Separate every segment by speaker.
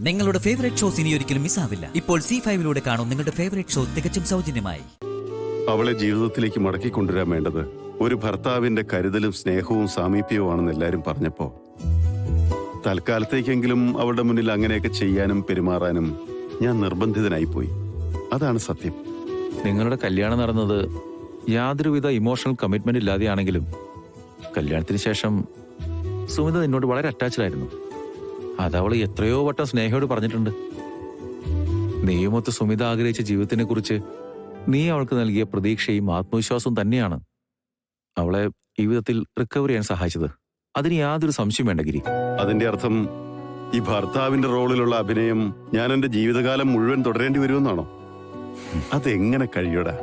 Speaker 1: നിങ്ങളുടെ favourite shows ഇനി ഒരിക്കലും മിസ്സാവില്ല. ഇപ്പോൾ C5-ലൂടെ കാണും നിങ്ങളുടെ ഫേവറേറ്റ് ഷോ തികച്ചും സൗജന്യമായി.
Speaker 2: അവളെ ജീവിതത്തിലേക്ക് മടക്കിക്കൊണ്ടുവരാൻ വേണ്ടത് ഒരു ഭർത്താവിന്റെ കരുതലും സ്നേഹവും സാമീപ്യവുമാണെന്ന് എല്ലാരും പറഞ്ഞപ്പോ തൽക്കാലത്തേക്കെങ്കിലും അവളുടെ മുന്നിൽ അങ്ങനെയൊക്കെ ചെയ്യാനും പെരുമാറാനും ഞാൻ നിർബന്ധിതനായിപ്പോയി. അതാണ് സത്യം.
Speaker 3: നിങ്ങളുടെ കല്യാണം നടന്നത് യാതൊരുവിധ ഇമോഷണൽ കമ്മിറ്റ്മെന്റ് ഇല്ലാതെയാണെങ്കിലും കല്യാണത്തിന് ശേഷം സുമിത നിന്നോട് വളരെ അറ്റാച്ച്ഡ് ആയിരുന്നു. അതവൾ എത്രയോ വട്ടം സ്നേഹയോട് പറഞ്ഞിട്ടുണ്ട്. നീയുമൊത്ത് സുമിത ആഗ്രഹിച്ച ജീവിതത്തിനെ കുറിച്ച് നീ അവൾക്ക് നൽകിയ പ്രതീക്ഷയും ആത്മവിശ്വാസവും തന്നെയാണ് അവളെ ഈ വിധത്തിൽ റിക്കവർ ചെയ്യാൻ സഹായിച്ചത്. അതിന് യാതൊരു സംശയം വേണ്ട ഗിരി.
Speaker 2: അതിന്റെ അർത്ഥം ഈ ഭർത്താവിന്റെ റോളിലുള്ള അഭിനയം ഞാൻ എന്റെ ജീവിതകാലം മുഴുവൻ തുടരേണ്ടി വരുമെന്നാണോ? അതെങ്ങനെ കഴിയൂടാ?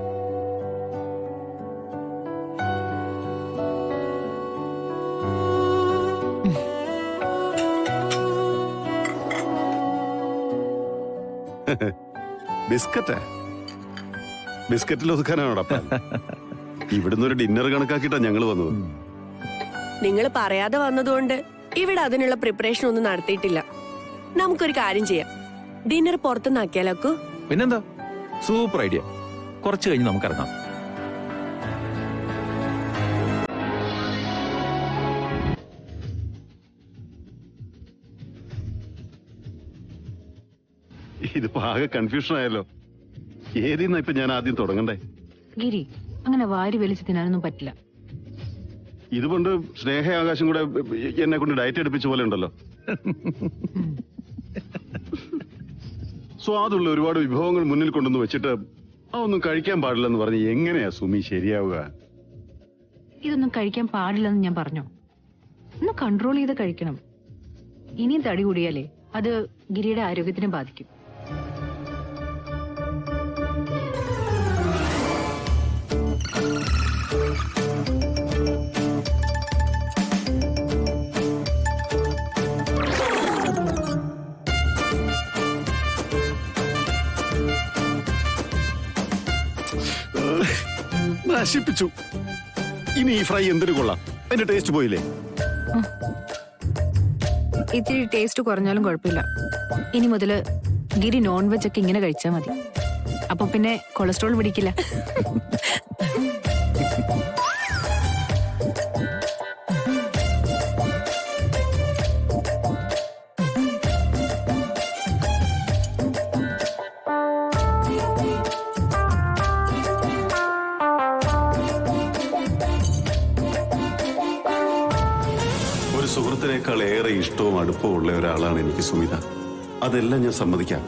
Speaker 2: ബിസ്ക്കറ്റിൽ ഒതുക്കാനാണോടപ്പ? ഇവിടുന്ന് ഒരു ഡിന്നർ കണക്കാക്കിട്ടാ ഞങ്ങള് വന്നത്.
Speaker 4: നിങ്ങൾ പറയാതെ വന്നതുകൊണ്ട് ഇവിടെ അതിനുള്ള പ്രിപ്പറേഷൻ ഒന്നും നടത്തിയിട്ടില്ല. നമുക്കൊരു കാര്യം ചെയ്യാം, ഡിന്നർ പുറത്തുനിന്നാക്കിയാലോ?
Speaker 3: പിന്നെന്താ, സൂപ്പർ ഐഡിയ. കുറച്ച് കഴിഞ്ഞ് നമുക്കിറങ്ങാം.
Speaker 2: ഇതിപ്പോ ആകെ കൺഫ്യൂഷൻ ആയല്ലോ. ഏതിന്നാ ഇപ്പൊ ഞാൻ ആദ്യം തുടങ്ങണ്ടേ?
Speaker 5: ഗിരി, അങ്ങനെ വാരി വലിച്ചു തിന്നാനൊന്നും പറ്റില്ല.
Speaker 2: ഇതുകൊണ്ട് സ്നേഹ ആകാശം കൂടെ എന്നെ കൊണ്ട് ഡയറ്റ് എടുപ്പിച്ച പോലെ ഉണ്ടല്ലോ. സ്വാദുള്ള ഒരുപാട് വിഭവങ്ങൾ മുന്നിൽ കൊണ്ടുവന്ന് വെച്ചിട്ട് അതൊന്നും കഴിക്കാൻ പാടില്ലെന്ന് പറഞ്ഞ് എങ്ങനെയാ സുമി ശരിയാവുക?
Speaker 5: ഇതൊന്നും കഴിക്കാൻ പാടില്ലെന്ന് ഞാൻ പറഞ്ഞു. ഒന്ന് കൺട്രോൾ ചെയ്ത് കഴിക്കണം. ഇനിയും തടി കൂടിയാലേ അത് ഗിരിയുടെ ആരോഗ്യത്തിനെ ബാധിക്കും.
Speaker 2: നശിപ്പിച്ചു. ഇനി ഈ ഫ്രൈ എന്തിനു കൊള്ളാം? അതിന്റെ ടേസ്റ്റ് പോയില്ലേ?
Speaker 5: ഇത്തിരി ടേസ്റ്റ് കുറഞ്ഞാലും കുഴപ്പമില്ല. ഇനി മുതല് ഗിരി നോൺ വെജ് ഒക്കെ ഇങ്ങനെ കഴിച്ചാൽ മതി. അപ്പൊ പിന്നെ കൊളസ്ട്രോൾ പിടിക്കില്ല.
Speaker 2: സുഹൃത്തിനേക്കാൾ ഏറെ ഇഷ്ടവും അടുപ്പവും ഉള്ള ഒരാളാണ് എനിക്ക് സുമിത. അതെല്ലാം ഞാൻ സമ്മതിക്കാം.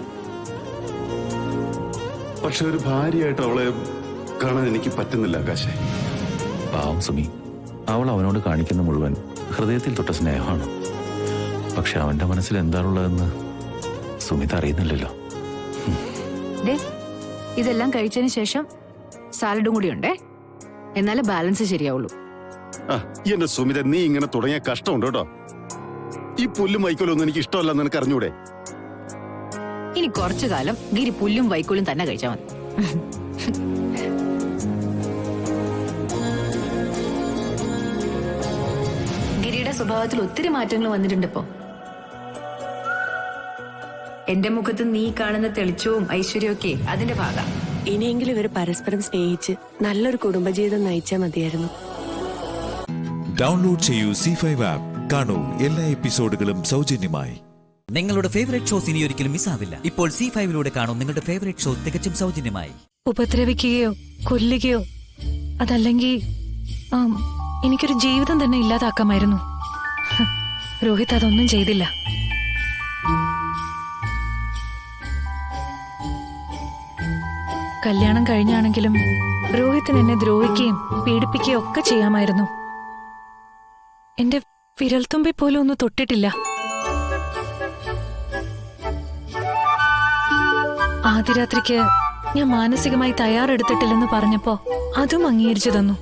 Speaker 2: പക്ഷെ ഒരു ഭാര്യയായിട്ട് അവളെ കാണാൻ എനിക്ക് പറ്റുന്നില്ല ആകാശേ.
Speaker 3: പാവം സുമി, അവൾ അവനോട് കാണിക്കുന്ന മുഴുവൻ ഹൃദയത്തിൽ തൊട്ട സ്നേഹമാണ്. പക്ഷെ അവന്റെ മനസ്സിൽ എന്താണുള്ളതെന്ന് സുമിത അറിയുന്നില്ലല്ലോ.
Speaker 5: ഇതെല്ലാം കഴിച്ചതിന് ശേഷം സാലഡും കൂടി ഉണ്ടേ, എന്നാലേ ബാലൻസ് ശരിയാവുള്ളൂ.
Speaker 2: എന്റെ സുമിത, നീ ഇങ്ങനെ തുടങ്ങിയ കഷ്ടമുണ്ട് കേട്ടോ. ഈ പുല്ലും വൈക്കോലും ഒന്നും എനിക്ക് ഇഷ്ടമല്ലെന്ന് നിനക്ക് അറിഞ്ഞൂടെ?
Speaker 5: ഇനി കുറച്ചു കാലം ഗിരി പുല്ലും വൈക്കോലും തന്നെ കഴിച്ചാൽ മതി. ഗിരിയുടെ സ്വഭാവത്തിൽ ഒത്തിരി മാറ്റങ്ങൾ വന്നിട്ടുണ്ട് ഇപ്പോ. എന്റെ മുഖത്ത് നീ കാണുന്ന തെളിച്ചവും ഐശ്വര്യവും അതിന്റെ ഭാഗം.
Speaker 4: ഇനിയെങ്കിലും ഇവർ പരസ്പരം സ്നേഹിച്ച് നല്ലൊരു കുടുംബജീവിതം നയിച്ചാൽ മതിയായിരുന്നു.
Speaker 6: ഡൗൺലോഡ് ചെയ്യൂ C5 ആപ്പ്. കാണൂ എല്ലാ എപ്പിസോഡുകളും സൗജന്യമായി.
Speaker 1: നിങ്ങളുടെ ഫേവറേറ്റ് ഷോസ് ഇനി ഒരിക്കലും മിസ്സാവില്ല. ഇപ്പോൾ C5-ലൂടെ കാണും നിങ്ങളുടെ ഫേവറേറ്റ് ഷോ തികച്ചും സൗജന്യമായി.
Speaker 7: ഉപദ്രവിക്കുകയോ കൊല്ലുകയോ അതല്ലെങ്കിൽ എനിക്കൊരു ജീവിതം തന്നെ ഇല്ലാതാക്കാമായിരുന്നു. രോഹിത് അതൊന്നും ചെയ്തില്ല. കല്യാണം കഴിഞ്ഞാണെങ്കിലും രോഹിത്തിന് എന്നെ ദ്രോഹിക്കുകയും പീഡിപ്പിക്കുകയും ഒക്കെ ചെയ്യാമായിരുന്നു. എന്റെ വിരൽത്തുമ്പി പോലും ഒന്ന് തൊട്ടിട്ടില്ല. ആദ്യരാത്രിക്ക് ഞാൻ മാനസികമായി തയ്യാറെടുത്തിട്ടില്ലെന്ന് പറഞ്ഞപ്പോ അതും അംഗീകരിച്ചു തന്നു.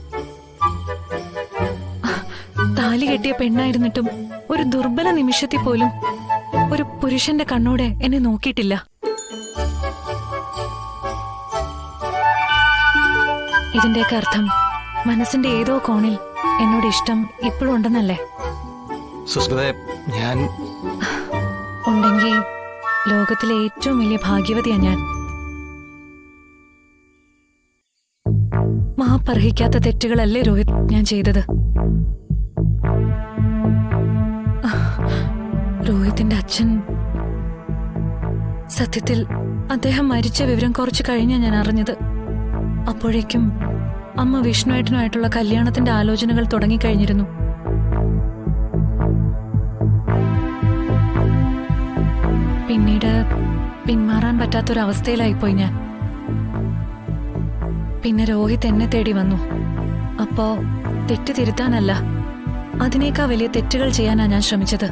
Speaker 7: താലി കെട്ടിയ പെണ്ണായിരുന്നിട്ടും ഒരു ദുർബല നിമിഷത്തിൽ പോലും ഒരു പുരുഷന്റെ കണ്ണോടെ എന്നെ നോക്കിയിട്ടില്ല. ഇതിന്റെയൊക്കെ അർത്ഥം മനസ്സിന്റെ ഏതോ കോണിൽ എന്നോട് ഇഷ്ടം ഇപ്പോഴും ഉണ്ടെന്നല്ലേ?
Speaker 8: സുസ്മിതേ, ഞാൻ
Speaker 7: ഉണ്ടെങ്കിൽ ലോകത്തിലെ ഏറ്റവും വലിയ ഭാഗ്യവതിയാ ഞാൻ. മാപ്പർഹിക്കാത്ത തെറ്റുകളല്ലേ രോഹിത് ഞാൻ ചെയ്തത്. രോഹിത്തിന്റെ അച്ഛൻ, സത്യത്തിൽ അദ്ദേഹം മരിച്ച വിവരം കുറച്ചു കഴിഞ്ഞാ ഞാൻ അറിഞ്ഞത്. അപ്പോഴേക്കും അമ്മ വിഷ്ണുവേട്ടനുമായിട്ടുള്ള കല്യാണത്തിന്റെ ആലോചനകൾ തുടങ്ങിക്കഴിഞ്ഞിരുന്നു. പിന്നീട് പിന്മാറാൻ പറ്റാത്തൊരവസ്ഥയിലായിപ്പോയി ഞാൻ. പിന്നെ രോഹിത് എന്നെ തേടി വന്നു. അപ്പോ തെറ്റ് തിരുത്താനല്ല, അതിനേക്കാൾ വലിയ തെറ്റുകൾ ചെയ്യാനാ ഞാൻ ശ്രമിച്ചത്.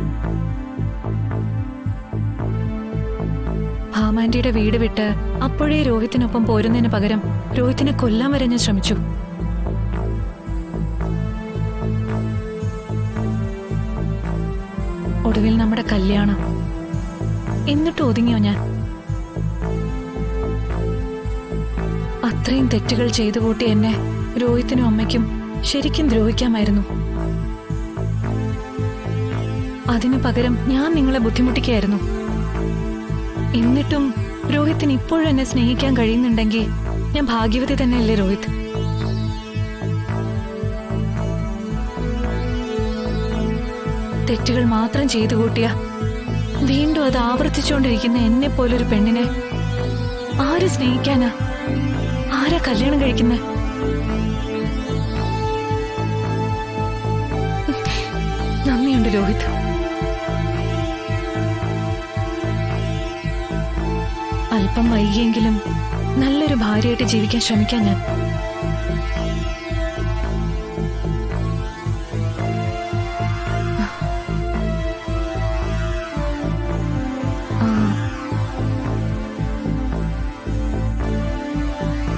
Speaker 7: ഭാമാന്റിയുടെ വീട് വിട്ട് അപ്പോഴേ രോഹിത്തിനൊപ്പം പോരുന്നതിന് പകരം രോഹിത്തിനെ കൊല്ലാൻ വരെ ഞാൻ ശ്രമിച്ചു. ഒടുവിൽ നമ്മുടെ കല്യാണം. എന്നിട്ട് ഒതുങ്ങിയോ ഞാൻ? അത്രയും തെറ്റുകൾ ചെയ്തു കൂട്ടി എന്നെ രോഹിത്തിനും അമ്മയ്ക്കും ശരിക്കും ദ്രോഹിക്കാമായിരുന്നു. അതിനു പകരം ഞാൻ നിങ്ങളെ ബുദ്ധിമുട്ടിക്കായിരുന്നു. എന്നിട്ടും രോഹിത്തിന് ഇപ്പോഴും എന്നെ സ്നേഹിക്കാൻ കഴിയുന്നുണ്ടെങ്കിൽ ഞാൻ ഭാഗ്യവതി തന്നെയല്ലേ രോഹിത്? തെറ്റുകൾ മാത്രം ചെയ്തു കൂട്ടിയ വീണ്ടും അത് ആവർത്തിച്ചുകൊണ്ടിരിക്കുന്ന എന്നെ പോലൊരു പെണ്ണിനെ ആര് സ്നേഹിക്കാനാ? ആരാ കല്യാണം കഴിക്കുന്നെ? നന്ദിയുണ്ട് രോഹിത്. അല്പം വൈകിയെങ്കിലും നല്ലൊരു ഭാര്യയായിട്ട് ജീവിക്കാൻ ശ്രമിക്കാൻ ഞാൻ.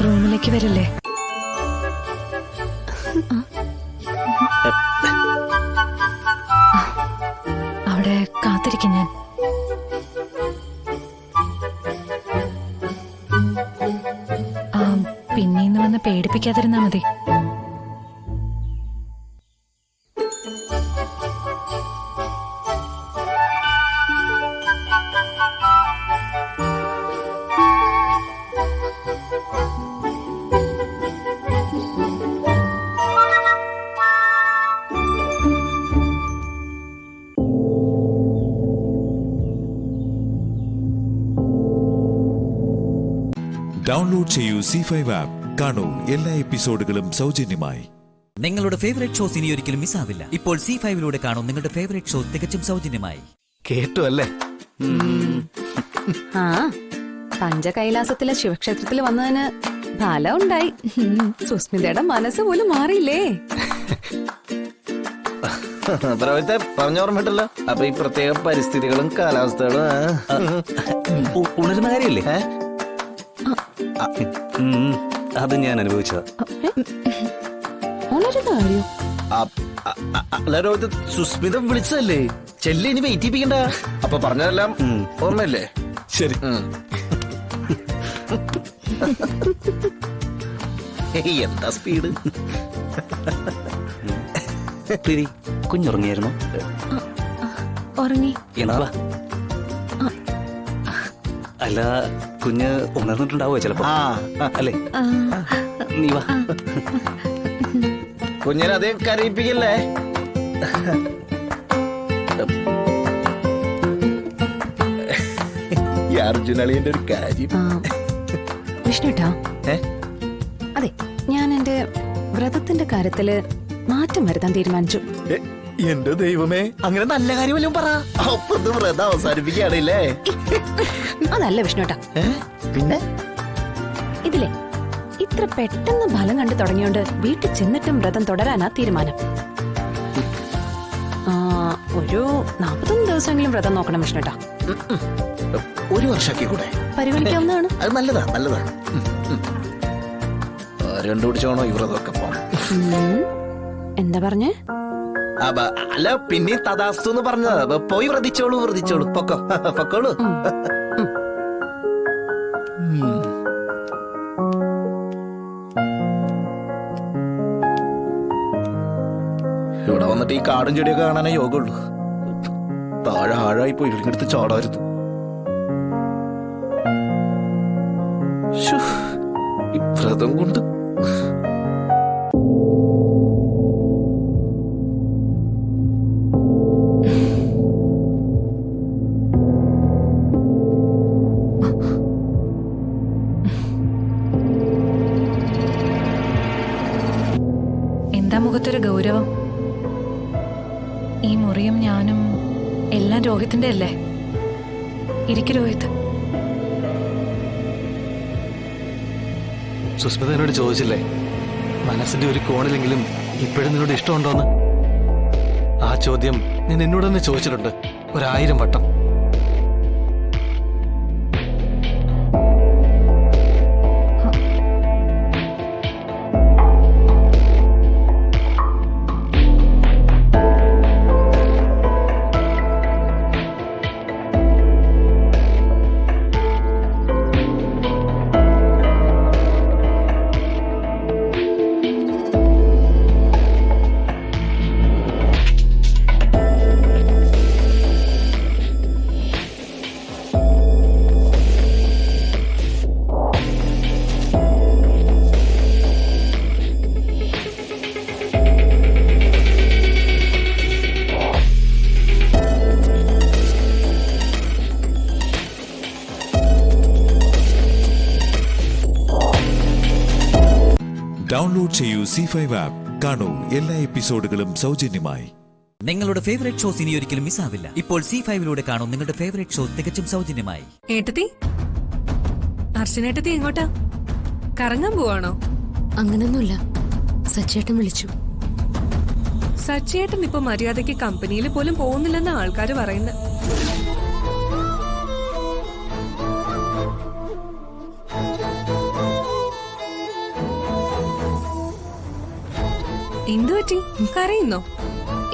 Speaker 7: റൂമിലേക്ക് വരില്ലേ? അവിടെ കാത്തിരിക്കും ഞാൻ. പിന്നീന്ന് വന്ന് പേടിപ്പിക്കാതിരുന്നാ മതി.
Speaker 6: ഡൗൺലോഡ് ചെയ്യൂ C5 ആപ്പ്. കാണൂ എല്ലാ എപ്പിസോഡുകളും സൗജന്യമായി.
Speaker 1: നിങ്ങളുടെ ഫേവറേറ്റ് ഷോസ് ഇനി ഒരിക്കലും മിസ്സാവില്ല. ഇപ്പോൾ C5 കാണൂ നിങ്ങളുടെ ഫേവറേറ്റ് ഷോ തികച്ചും സൗജന്യമായി.
Speaker 8: കേട്ടു അല്ലേ?
Speaker 9: ആ, പഞ്ചകൈലാസത്തിലെ ശിവക്ഷേത്രത്തിൽ വന്നതിന് ഫലം ഉണ്ടായി. സുസ്മിതയുടെ മനസ്സ് പോലും മാറിയില്ലേ?
Speaker 8: പ്രവചത്തെ പറഞ്ഞോർമ്മട്ടല്ലോ. അപ്പൊ ഈ പ്രത്യേക പരിസ്ഥിതികളും കാലാവസ്ഥകളും
Speaker 10: ഉണരുന്ന കാര്യല്ലേ? അത് ഞാൻ അനുഭവിച്ചതാ.
Speaker 8: അല്ല രോഹിത്, സുസ്മിത വിളിച്ചതല്ലേ? ചെല്ലി ഇനി വെയിറ്റ് ചെയ്യിപ്പിക്കണ്ട. അപ്പൊ പറഞ്ഞതെല്ലാം ഓർമ്മയല്ലേ?
Speaker 10: ശരി.
Speaker 8: എന്താ സ്പീഡ്!
Speaker 10: കുഞ്ഞുറങ്ങിയായിരുന്നു?
Speaker 9: ഉറങ്ങി.
Speaker 10: എന്നാ അല്ല, കുഞ്ഞ് ഉണർന്നിട്ടുണ്ടാവോ ചിലപ്പോ? അല്ലേ? നീ വാ.
Speaker 8: കുഞ്ഞിനെ അതേ കരയിപ്പിക്കല്ലേ. ഈ അർജുനളിയന്റെ ഒരു കാര്യം.
Speaker 9: വിഷ്ണുട്ടാ, അതെ, ഞാൻ എന്റെ വ്രതത്തിന്റെ കാര്യത്തില് മാറ്റം വരുത്താൻ തീരുമാനിച്ചു.
Speaker 8: എന്റെ ദൈവമേ, അങ്ങനെ നല്ല കാര്യമല്ലോ പറ. അപ്പൊ വ്രതം അവസാനിപ്പിക്കുകയാണല്ലേ?
Speaker 9: അതല്ല വിഷ്ണുട്ടാ.
Speaker 8: പിന്നെ
Speaker 9: ഇതിലെ ഇത്ര പെട്ടെന്ന് ഫലം കണ്ടു തുടങ്ങിയോണ്ട് വീട്ടിൽ ചെന്നിട്ടും വ്രതം തുടരാനാ തീരുമാനം. ഒരു 41 ദിവസമെങ്കിലും വ്രതം നോക്കണം വിഷ്ണുട്ടാ.
Speaker 8: ഒരു വർഷാക്കി കൂടെ
Speaker 9: പരിഗണിക്കാവുന്നതാണ്.
Speaker 8: അത് നല്ലതാണ്, നല്ലതാണ്. കണ്ടുപിടിച്ചോണോ ഈ വ്രതമൊക്കെ
Speaker 9: എന്താ പറഞ്ഞേ?
Speaker 8: അല്ല, പിന്നെ തഥാസ്തു എന്ന് പറഞ്ഞതാ. പോയി വ്രതിച്ചോളൂ, വ്രതിച്ചോളൂ. പൊക്കോ, പൊക്കോളൂ. ഇവിടെ വന്നിട്ട് ഈ കാടും ചെടിയൊക്കെ കാണാനേ യോഗമുള്ളൂ. താഴെ ആഴായി പോയി ഇടുത്ത് ചാടായിരുന്നു.
Speaker 10: ഈ വ്രതം കൊണ്ട്
Speaker 7: എന്താ മുഖത്തൊരു ഗൗരവം? ഈ മുറിയും ഞാനും എല്ലാം രോഹിത്തിന്റെ അല്ലേ? ഇരിക്കു രോഹിത്.
Speaker 8: സുസ്മിത എന്നോട് ചോദിച്ചില്ലേ മനസ്സിന്റെ ഒരു കോണിലെങ്കിലും ഇപ്പോഴും നിന്നോട് ഇഷ്ടമുണ്ടോന്ന്? ആ ചോദ്യം ഞാൻ എന്നോട് തന്നെ ചോദിച്ചിട്ടുണ്ട് 1000 വട്ടം.
Speaker 6: ഡൗൺലോഡ് ചെയ്യൂ C5 ആപ്പ്. കാണൂ എല്ലാ എപ്പിസോഡുകളും സൗജന്യമായി.
Speaker 1: നിങ്ങളുടെ ഫേവറേറ്റ് ഷോസ് ഇനി ഒരിക്കലും മിസ്സാവില്ല. ഇപ്പോൾ C5ലൂടെ കാണൂ നിങ്ങളുടെ ഫേവറേറ്റ് ഷോ തികച്ചും സൗജന്യമായി.
Speaker 4: ഏട്ടത്തി, അർച്ചനേട്ടത്തി എങ്ങോട്ടാ? കറങ്ങാൻ പോവാണോ?
Speaker 9: അങ്ങനൊന്നുമില്ല, സച്ചേട്ടൻ വിളിച്ചു.
Speaker 4: സച്ചേട്ടൻ ഇപ്പൊ മര്യാദയ്ക്ക് കമ്പനിയിൽ പോലും പോകുന്നില്ലെന്ന ആൾക്കാര് പറയുന്നത്. എന്തു പറ്റി? കരയുന്നോ?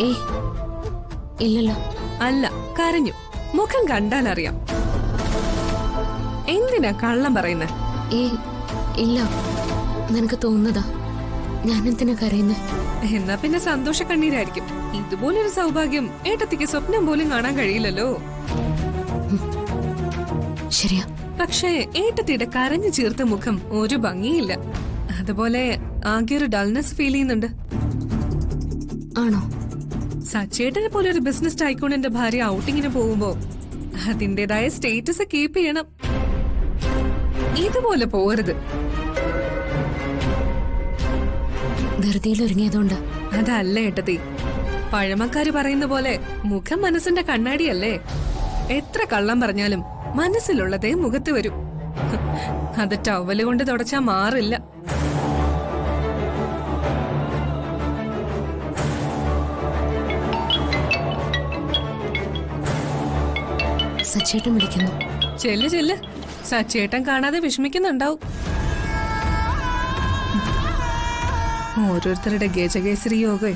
Speaker 9: ഏയ് ഇല്ലല്ലോ.
Speaker 4: അല്ല, കരഞ്ഞു. മുഖം കണ്ടാൽ അറിയാം. എന്തിനാ കള്ളം പറയുന്നത്?
Speaker 9: ഏയ് ഇല്ല, നിനക്ക് തോന്നുന്നതാ. ഞാനെന്തിനാ കരയുന്നേ?
Speaker 4: എന്നാ പിന്നെ സന്തോഷ കണ്ണീരായിരിക്കും. ഇതുപോലൊരു സൗഭാഗ്യം ഏട്ടത്തിക്ക് സ്വപ്നം പോലും കാണാൻ കഴിയില്ലല്ലോ.
Speaker 9: ശരിയാ.
Speaker 4: പക്ഷേ ഏട്ടത്തിയുടെ കരഞ്ഞു ചീർത്ത മുഖം ഒരു ഭംഗിയില്ല. അതുപോലെ ആകെ ഒരു ഡൾനെസ് ഫീൽ ചെയ്യുന്നുണ്ട്.
Speaker 9: ആണോ?
Speaker 4: സച്ചേട്ടനെ പോലെ ഒരു ബിസിനസ് ടൈക്കോണിന്റെ ഭാര്യ ഔട്ടിങ്ങിന് പോകുമ്പോ അതിന്റേതായ സ്റ്റേറ്റസ് കീപ്പ് ചെയ്യണം. ഇതുപോലെ പോകരുത്.
Speaker 9: ധൃതിയിലൊരുങ്ങിയതുകൊണ്ട്.
Speaker 4: അതല്ല ഏട്ടത്തി, പഴമക്കാര് പറയുന്ന പോലെ മുഖം മനസ്സിന്റെ കണ്ണാടിയല്ലേ. എത്ര കള്ളം പറഞ്ഞാലും മനസ്സിലുള്ളതേ മുഖത്ത് വരും. അത് ടവല് കൊണ്ട് തുടച്ചാ മാറില്ല.
Speaker 9: സച്ചേട്ടൻ വിളിക്കുന്നു.
Speaker 4: ചെല്ല് ചെല്ല്, സച്ചേട്ടൻ കാണാതെ വിഷമിക്കുന്നുണ്ടാവും. ഓരോരുത്തരുടെ ഗജകേസരി യോഗേ.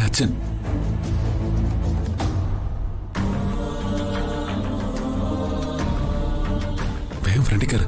Speaker 10: അച്ഛൻ വേഗം ഫ്രണ്ടിൽ കയറ്.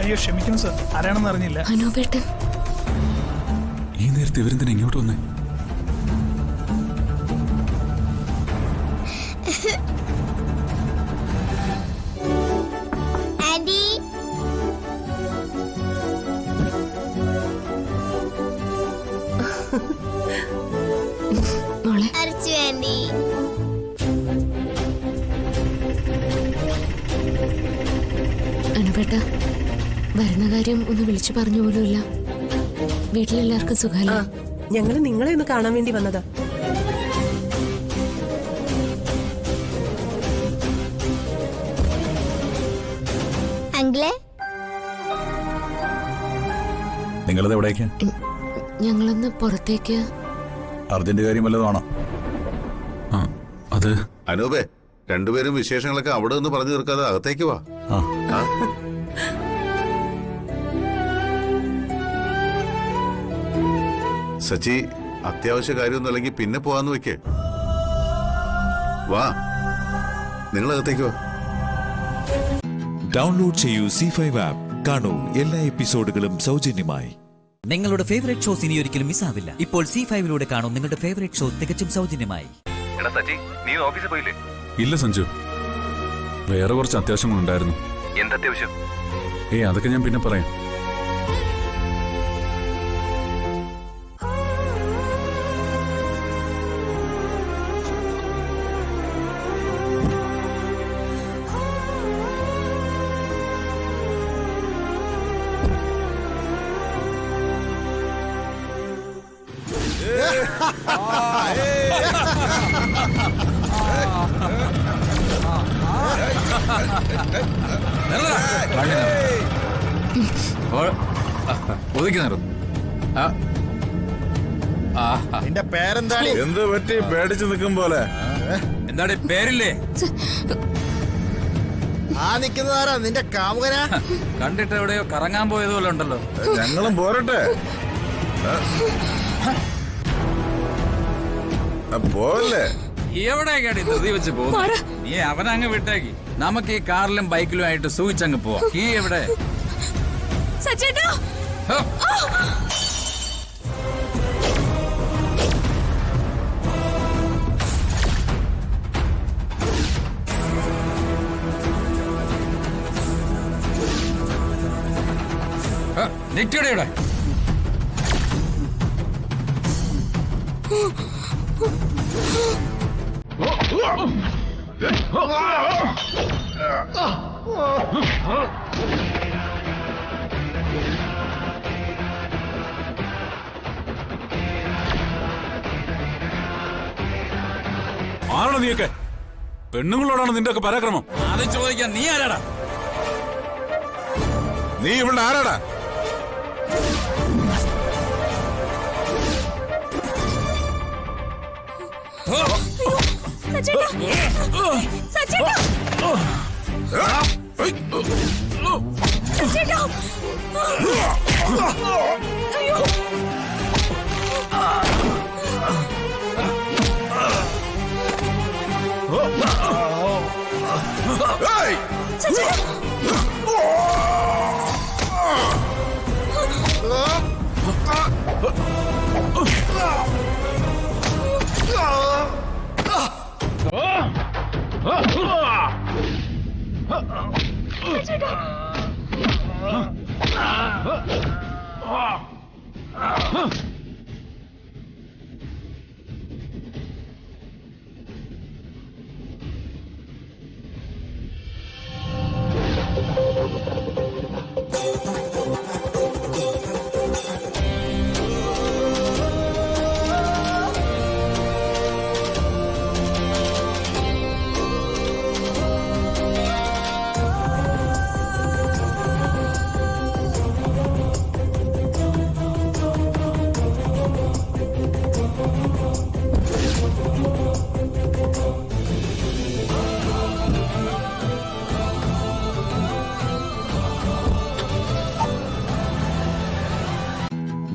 Speaker 11: അയ്യോ ക്ഷമിക്കണം സർ, ആരാണെന്ന് അറിഞ്ഞില്ല.
Speaker 9: അനൂപേട്ടൻ.
Speaker 10: ഈ നേരത്തെ ഇവരെന്തിനാ ഇങ്ങോട്ട് വന്നേ?
Speaker 9: മോളെ അനുപേട്ട വരുന്ന കാര്യം ഒന്ന് വിളിച്ചു പറഞ്ഞു പോലുമില്ല. വീട്ടിലെല്ലാവർക്കും സുഖമല്ല.
Speaker 4: ഞങ്ങള് നിങ്ങളെ ഒന്ന് കാണാൻ വേണ്ടി വന്നതാ.
Speaker 10: നിങ്ങളത് എവിടേക്കാ?
Speaker 9: ഞങ്ങളൊന്ന് പുറത്തേക്ക്.
Speaker 10: അർജന്റ് കാര്യം വല്ലതും ആണോ? ആ അത്
Speaker 2: അനൂപേ, രണ്ടുപേരും വിശേഷങ്ങളൊക്കെ അവിടെ നിന്ന് പറഞ്ഞു തീർക്കാതെ അകത്തേക്ക് വാ. ആ? സച്ചി, അത്യാവശ്യ കാര്യമൊന്നും അല്ലെങ്കിൽ പിന്നെ പോവാന്ന് വെക്കേ. വാ, നിങ്ങൾ അകത്തേക്ക് വാ.
Speaker 6: ഡൗൺലോഡ് ചെയ്യൂ C5 ആപ്പ്. കാണൂ എല്ലാ എപ്പിസോഡുകളും സൗജന്യമായി.
Speaker 1: നിങ്ങളുടെ ഫേവറേറ്റ് ഷോസ് ഇനി ഒരിക്കലും മിസ്സാവില്ല. ഇപ്പോൾ C5 കാണൂ നിങ്ങളുടെ ഫേവറേറ്റ് ഷോ തികച്ചും സൗജന്യമായി.
Speaker 3: നീ ഓഫീസിൽ പോയില്ലേ?
Speaker 10: ഇല്ല സഞ്ജു, വേറെ കുറച്ച് അത്യാവശ്യങ്ങളുണ്ടായിരുന്നു.
Speaker 3: എന്തത്യാവശ്യം?
Speaker 10: അതൊക്കെ ഞാൻ പിന്നെ പറയാം.
Speaker 11: നിന്റെ പേരെന്താണ്?
Speaker 2: എന്ത് പറ്റി പേടിച്ചു നിൽക്കും പോലെ?
Speaker 3: എന്താണ് പേരില്ലേ?
Speaker 11: ആ നിക്കുന്നതാരാ? നിന്റെ കാമുകനാ?
Speaker 3: കണ്ടിട്ട് എവിടെയോ കറങ്ങാൻ പോയതുപോലെ ഉണ്ടല്ലോ.
Speaker 2: ഞങ്ങളും പോരട്ടെ? പോവല്ലേ?
Speaker 3: എവിടേക്കാടി ധൃതി വെച്ച് പോകും? നീ അവനങ്ങ് വിട്ടേക്ക്. നമുക്ക് ഈ കാറിലും ബൈക്കിലും ആയിട്ട് സൂചിച്ചങ്ങ് പോവാം. ഈ എവിടെ? നിക്കടെ ഇവിടെ.
Speaker 10: ആരാണ് നീയൊക്കെ? പെണ്ണുങ്ങളോടാണ് നിന്റെ ഒക്കെ പരാക്രമം?
Speaker 3: അത് ചോദിക്കാൻ നീ ആരാടാ?
Speaker 2: നീ ഇവിടെ ആരാടാ?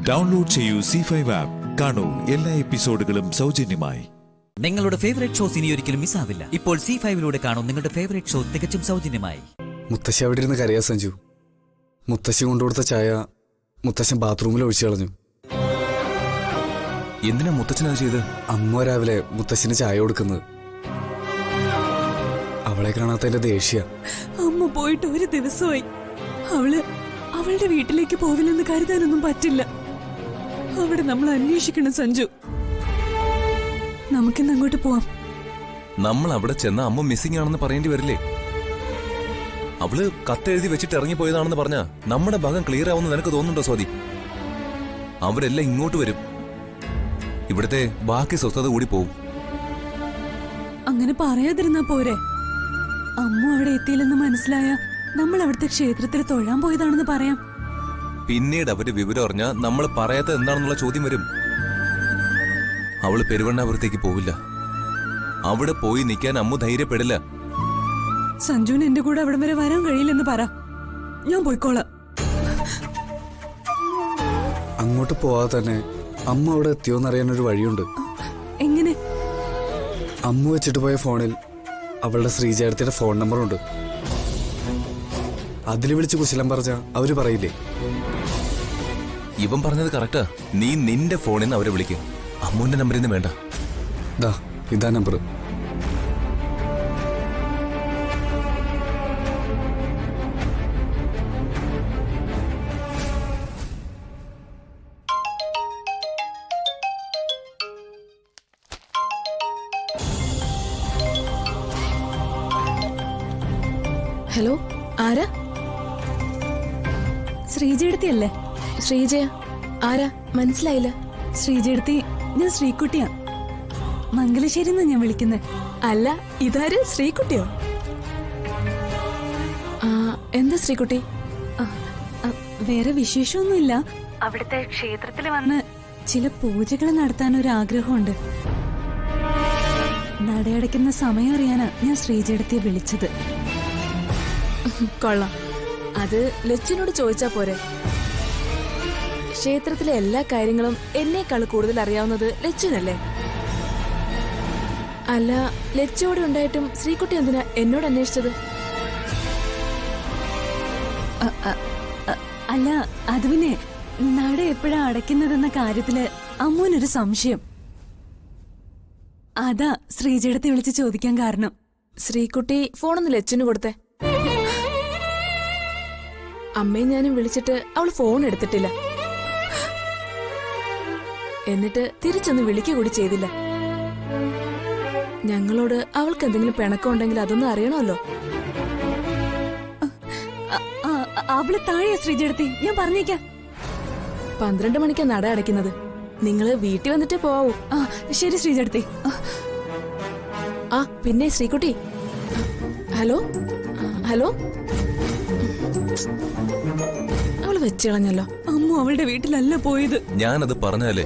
Speaker 6: ഡൗൺലോഡ് ചെയ്യൂ C5 ആപ്പ്. കാണൂ എല്ലാ എപ്പിസോഡുകളും സൗജന്യമായി.
Speaker 1: നിങ്ങളുടെ ഫേവറേറ്റ് ഷോസ് ഇനി ഒരിക്കലും മിസ്സാവില്ല. ഇപ്പോൾ C5 കാണൂ നിങ്ങളുടെ ഫേവറേറ്റ് ഷോ തികച്ചും സൗജന്യമായി.
Speaker 8: മുത്തശ്ശി അവിടെ ഇരുന്ന് കരയാ സഞ്ജു. മുത്തശ്ശി കൊണ്ടുകൊടുത്ത ചായ മുത്തശ്ശൻ ബാത്റൂമിൽ ഒഴിച്ചു കളഞ്ഞു.
Speaker 10: എന്തിനാ മുത്തച്ഛനത് ചെയ്ത്?
Speaker 8: അമ്മ രാവിലെ മുത്തശ്ശിന് ചായ കൊടുക്കുന്നത്. അവളെ കാണാത്തതിന്റെ ദേഷ്യ.
Speaker 7: അമ്മ പോയിട്ട് ഒരു ദിവസമായി. അവളുടെ വീട്ടിലേക്ക് പോവില്ലെന്ന് കരുതാനൊന്നും പറ്റില്ല. അവിടെ നമ്മൾ അന്വേഷിക്കണം സഞ്ജു. നമുക്കിന്ന് അങ്ങോട്ട് പോവാം.
Speaker 12: നമ്മൾ അവിടെ ചെന്ന അമ്മ മിസ്സിംഗ് ആണെന്ന് പറയേണ്ടി വരില്ലേ? അവള് കത്തെഴുതി വെച്ചിട്ട് ഇറങ്ങിപ്പോയതാണെന്ന് പറഞ്ഞാ നമ്മുടെ ഭാഗം ക്ലിയർ ആവുമെന്ന് നിനക്ക് തോന്നുന്നുണ്ടോ സ്വാതി? അവരെല്ലാം ഇങ്ങോട്ട് വരും. ഇവിടുത്തെ ബാക്കി സ്വസ്ഥത കൂടി പോവും.
Speaker 7: അങ്ങനെ പറയാതിരുന്നാ പോരെ? അമ്മ അവിടെ എത്തിയില്ലെന്ന് മനസ്സിലായ നമ്മൾ അവിടുത്തെ ക്ഷേത്രത്തിൽ തൊഴാൻ പോയതാണെന്ന് പറയാം.
Speaker 12: പിന്നീട് അവര് വിവരം അറിഞ്ഞാൽ നമ്മൾ പറയാത്തത് എന്താണെന്നുള്ള ചോദ്യം വരും. അവള് പെരുവണ്ണാപുരത്തേക്ക് പോവില്ല. അവിടെ പോയി നിൽക്കാൻ അമ്മു ധൈര്യപ്പെടില്ല.
Speaker 4: സഞ്ജുവിന് എന്റെ കൂടെ അവിടം വരെ വരാൻ കഴിയില്ലെന്ന് പറ, ഞാൻ പോയിക്കോളാം.
Speaker 8: അങ്ങോട്ട് പോവാതെ തന്നെ അമ്മ അവിടെ എത്തിയോന്നറിയാനൊരു വഴിയുണ്ട്.
Speaker 4: എങ്ങനെ?
Speaker 8: അമ്മ വെച്ചിട്ട് പോയ ഫോണിൽ അവളുടെ ശ്രീജയത്തിയുടെ ഫോൺ നമ്പറുണ്ട്. അതിൽ വിളിച്ച് കുശലം പറഞ്ഞ അവര് പറയില്ലേ?
Speaker 12: ഇവൻ പറഞ്ഞത് കറക്റ്റാ. നീ നിന്റെ ഫോണിൽ നിന്ന് അവരെ വിളിക്കും. അമ്മുവിന്റെ നമ്പറിൽ നിന്ന് വേണ്ട.
Speaker 8: ദാ ഇതാ നമ്പർ.
Speaker 9: ഹലോ, ആരാ?
Speaker 4: ശ്രീജയെടുത്തിയല്ലേ?
Speaker 9: ശ്രീജയ ആരാ? മനസ്സിലായില്ല.
Speaker 4: ശ്രീജയെടുത്തി, ഞാൻ ശ്രീകുട്ടിയാ. മംഗലശ്ശേരിന്നാ ഞാൻ വിളിക്കുന്നത്.
Speaker 9: അല്ല, ഇതാര്? ശ്രീകുട്ടിയോ? എന്താ ശ്രീകുട്ടി?
Speaker 4: വേറെ വിശേഷമൊന്നുമില്ല. അവിടുത്തെ ക്ഷേത്രത്തിൽ വന്ന് ചില പൂജകൾ നടത്താൻ ഒരു ആഗ്രഹമുണ്ട്. നടയടയ്ക്കുന്ന സമയം അറിയാനാ ഞാൻ ശ്രീജയെടുത്തിയെ വിളിച്ചത്.
Speaker 9: കൊള്ളാം. അത് ലച്ചുനോട് ചോദിച്ചാ പോരെ? ക്ഷേത്രത്തിലെ എല്ലാ കാര്യങ്ങളും എന്നേക്കാൾ കൂടുതൽ അറിയാവുന്നത് ലച്ചുനല്ലേ? അല്ല, ലച്ചോടെ ഉണ്ടായിട്ടും ശ്രീകുട്ടി എന്തിനാ എന്നോട് അന്വേഷിച്ചത്?
Speaker 4: അല്ല, അത് പിന്നെ നട എപ്പോഴാ അടയ്ക്കുന്നതെന്ന കാര്യത്തില് അമ്മൂനൊരു സംശയം. അതാ ശ്രീജയെടുത്ത് വിളിച്ച് ചോദിക്കാൻ കാരണം.
Speaker 9: ശ്രീകുട്ടി ഫോണൊന്ന് ലച്ചുന് കൊടുത്തേ. അമ്മയും ഞാനും വിളിച്ചിട്ട് അവൾ ഫോൺ എടുത്തിട്ടില്ല. എന്നിട്ട് തിരിച്ചൊന്ന് വിളിക്കുക കൂടി ചെയ്തില്ല. ഞങ്ങളോട് അവൾക്ക് എന്തെങ്കിലും പിണക്കമുണ്ടെങ്കിൽ അതൊന്നും അറിയണമല്ലോ.
Speaker 4: അവള് താഴെ ശ്രീജയെടുത്തി, ഞാൻ പറഞ്ഞേക്കാം.
Speaker 9: 12 മണിക്കാ നട അടയ്ക്കുന്നത്. നിങ്ങള് വീട്ടിൽ വന്നിട്ട് പോവൂ.
Speaker 4: ശരി ശ്രീജയെടുത്തി.
Speaker 9: പിന്നെ ശ്രീകുട്ടി, ഹലോ ഹലോ. അവള് വെച്ച് കളഞ്ഞല്ലോ.
Speaker 4: അമ്മു അവളുടെ വീട്ടിലല്ല പോയത്.
Speaker 12: ഞാനത് പറഞ്ഞാലേ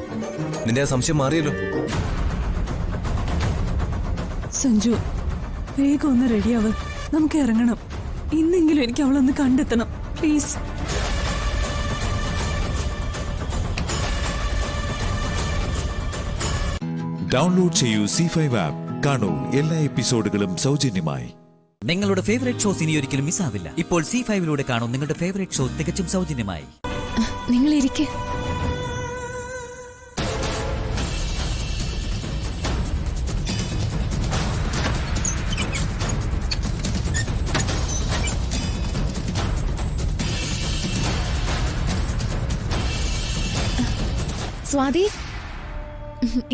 Speaker 12: നിന്റെ ആ സംശയം മാറിയല്ലോ.
Speaker 4: സഞ്ജു, വേഗം ഒന്ന് റെഡിയാവ്, നമുക്ക് ഇറങ്ങണം. ഇന്നെങ്കിലും എനിക്ക് അവളൊന്ന് കണ്ടെത്തണം, പ്ലീസ്.
Speaker 6: ഡൗൺലോഡ് ചെയ്യൂ C5 ആപ്പ്. കാണൂ എല്ലാ എപ്പിസോഡുകളും സൗജന്യമായി.
Speaker 1: നിങ്ങളുടെ ഫേവറേറ്റ് ഷോസ് ഇനി ഒരിക്കലും മിസ്സാവില്ല. ഇപ്പോൾ C5 കാണൂ നിങ്ങളുടെ ഫേവറേറ്റ് ഷോ തികച്ചും സൗജന്യമായി.
Speaker 7: നിങ്ങൾ ഇരിക്കെ. സ്വാതി,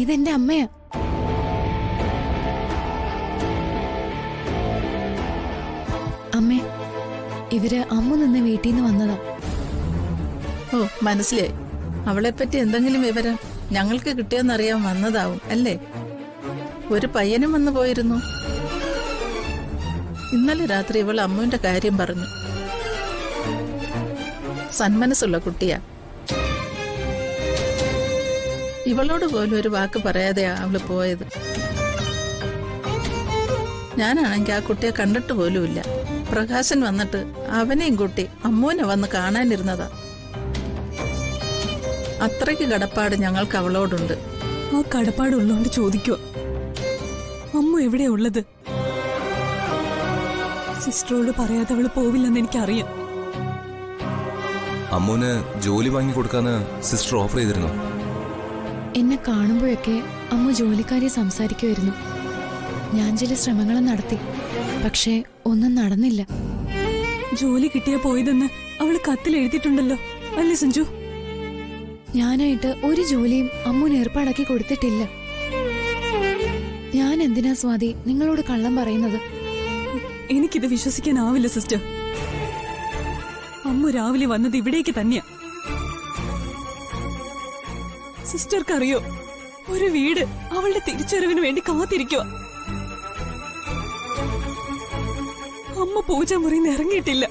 Speaker 7: ഇതെന്റെ അമ്മയാ. അമ്മേ, ഇവര് അമ്മ നിന്ന് വീട്ടിൽ നിന്ന് വന്നതാ.
Speaker 13: ഓ, മനസ്സിലായി. അവളെപ്പറ്റി എന്തെങ്കിലും വിവരം ഞങ്ങൾക്ക് കിട്ടിയെന്നറിയാൻ വന്നതാവും അല്ലേ? ഒരു പയ്യനും വന്നു പോയിരുന്നു. ഇന്നലെ രാത്രി ഇവൾ അമ്മുവിന്റെ കാര്യം പറഞ്ഞു. സന്മനസ്സുള്ള കുട്ടിയാ. ഇവളോട് പോലും ഒരു വാക്ക് പറയാതെയാ അവള് പോയത്. ഞാനാണെങ്കിൽ ആ കുട്ടിയെ കണ്ടിട്ട് പോലുമില്ല. പ്രകാശൻ വന്നിട്ട് അവനെയും കൂട്ടി അമ്മൂനെ വന്ന് കാണാനിരുന്നതാ. അത്രയ്ക്ക് കടപ്പാട് ഞങ്ങൾക്ക് അവളോടുണ്ട്.
Speaker 4: ആ കടപ്പാടുള്ളോണ്ട് ചോദിക്കുക, അമ്മു എവിടെയാ ഉള്ളത്? സിസ്റ്ററോട് പറയാതെ അവള് പോവില്ലെന്ന് എനിക്കറിയാം.
Speaker 12: അമ്മുവിന് ജോലി വാങ്ങി കൊടുക്കാന്ന് സിസ്റ്റർ ഓഫർ ചെയ്തിരുന്നു.
Speaker 7: എന്നെ കാണുമ്പോഴൊക്കെ അമ്മ ജോലിക്കാരെ സംസാരിക്കുമായിരുന്നു. ഞാൻ ചില ശ്രമങ്ങളും നടത്തി, പക്ഷേ ഒന്നും നടന്നില്ല.
Speaker 4: ജോലി കിട്ടിയാ പോയതെന്ന് അവള് കത്തിൽ എഴുതിയിട്ടുണ്ടല്ലോ, അല്ലേ സഞ്ജു?
Speaker 7: ഞാനായിട്ട് ഒരു ജോലിയും അമ്മൂന് ഏർപ്പാടാക്കി കൊടുത്തിട്ടില്ല. ഞാൻ എന്തിനാ സ്വാതി നിങ്ങളോട് കള്ളം പറയുന്നത്?
Speaker 4: എനിക്കിത് വിശ്വസിക്കാനാവില്ല സിസ്റ്റർ. അമ്മു രാവിലെ വന്നത് ഇവിടേക്ക് തന്നെയാ. സിസ്റ്റർക്കറിയോ, ഒരു വീട് അവളുടെ തിരിച്ചറിവിന് വേണ്ടി കാത്തിരിക്കുക. അമ്മ പൂജാമുറിന്ന് ഇറങ്ങിയിട്ടില്ല.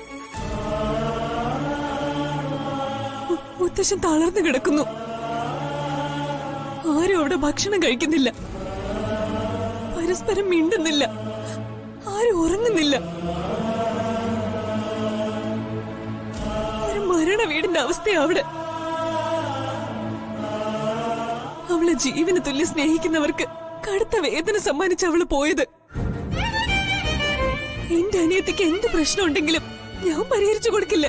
Speaker 4: മുത്തശ്ശൻ തളർന്നു കിടക്കുന്നു. ആരും അവിടെ ഭക്ഷണം കഴിക്കുന്നില്ല.
Speaker 7: പരസ്പരം മിണ്ടുന്നില്ല, ആരും ഉറങ്ങുന്നില്ല. ഒരു മരണ വീടിന്റെ അവസ്ഥയാ അവിടെ. അവളെ ജീവന് തുല്യം സ്നേഹിക്കുന്നവർക്ക് കടുത്ത വേദന സമ്മാനിച്ച് അവള് പോയത്. എന്റെ അനിയത്തിക്ക് എന്ത് പ്രശ്നം ഉണ്ടെങ്കിലും ഞാൻ പരിഹരിച്ചു കൊടുക്കില്ല.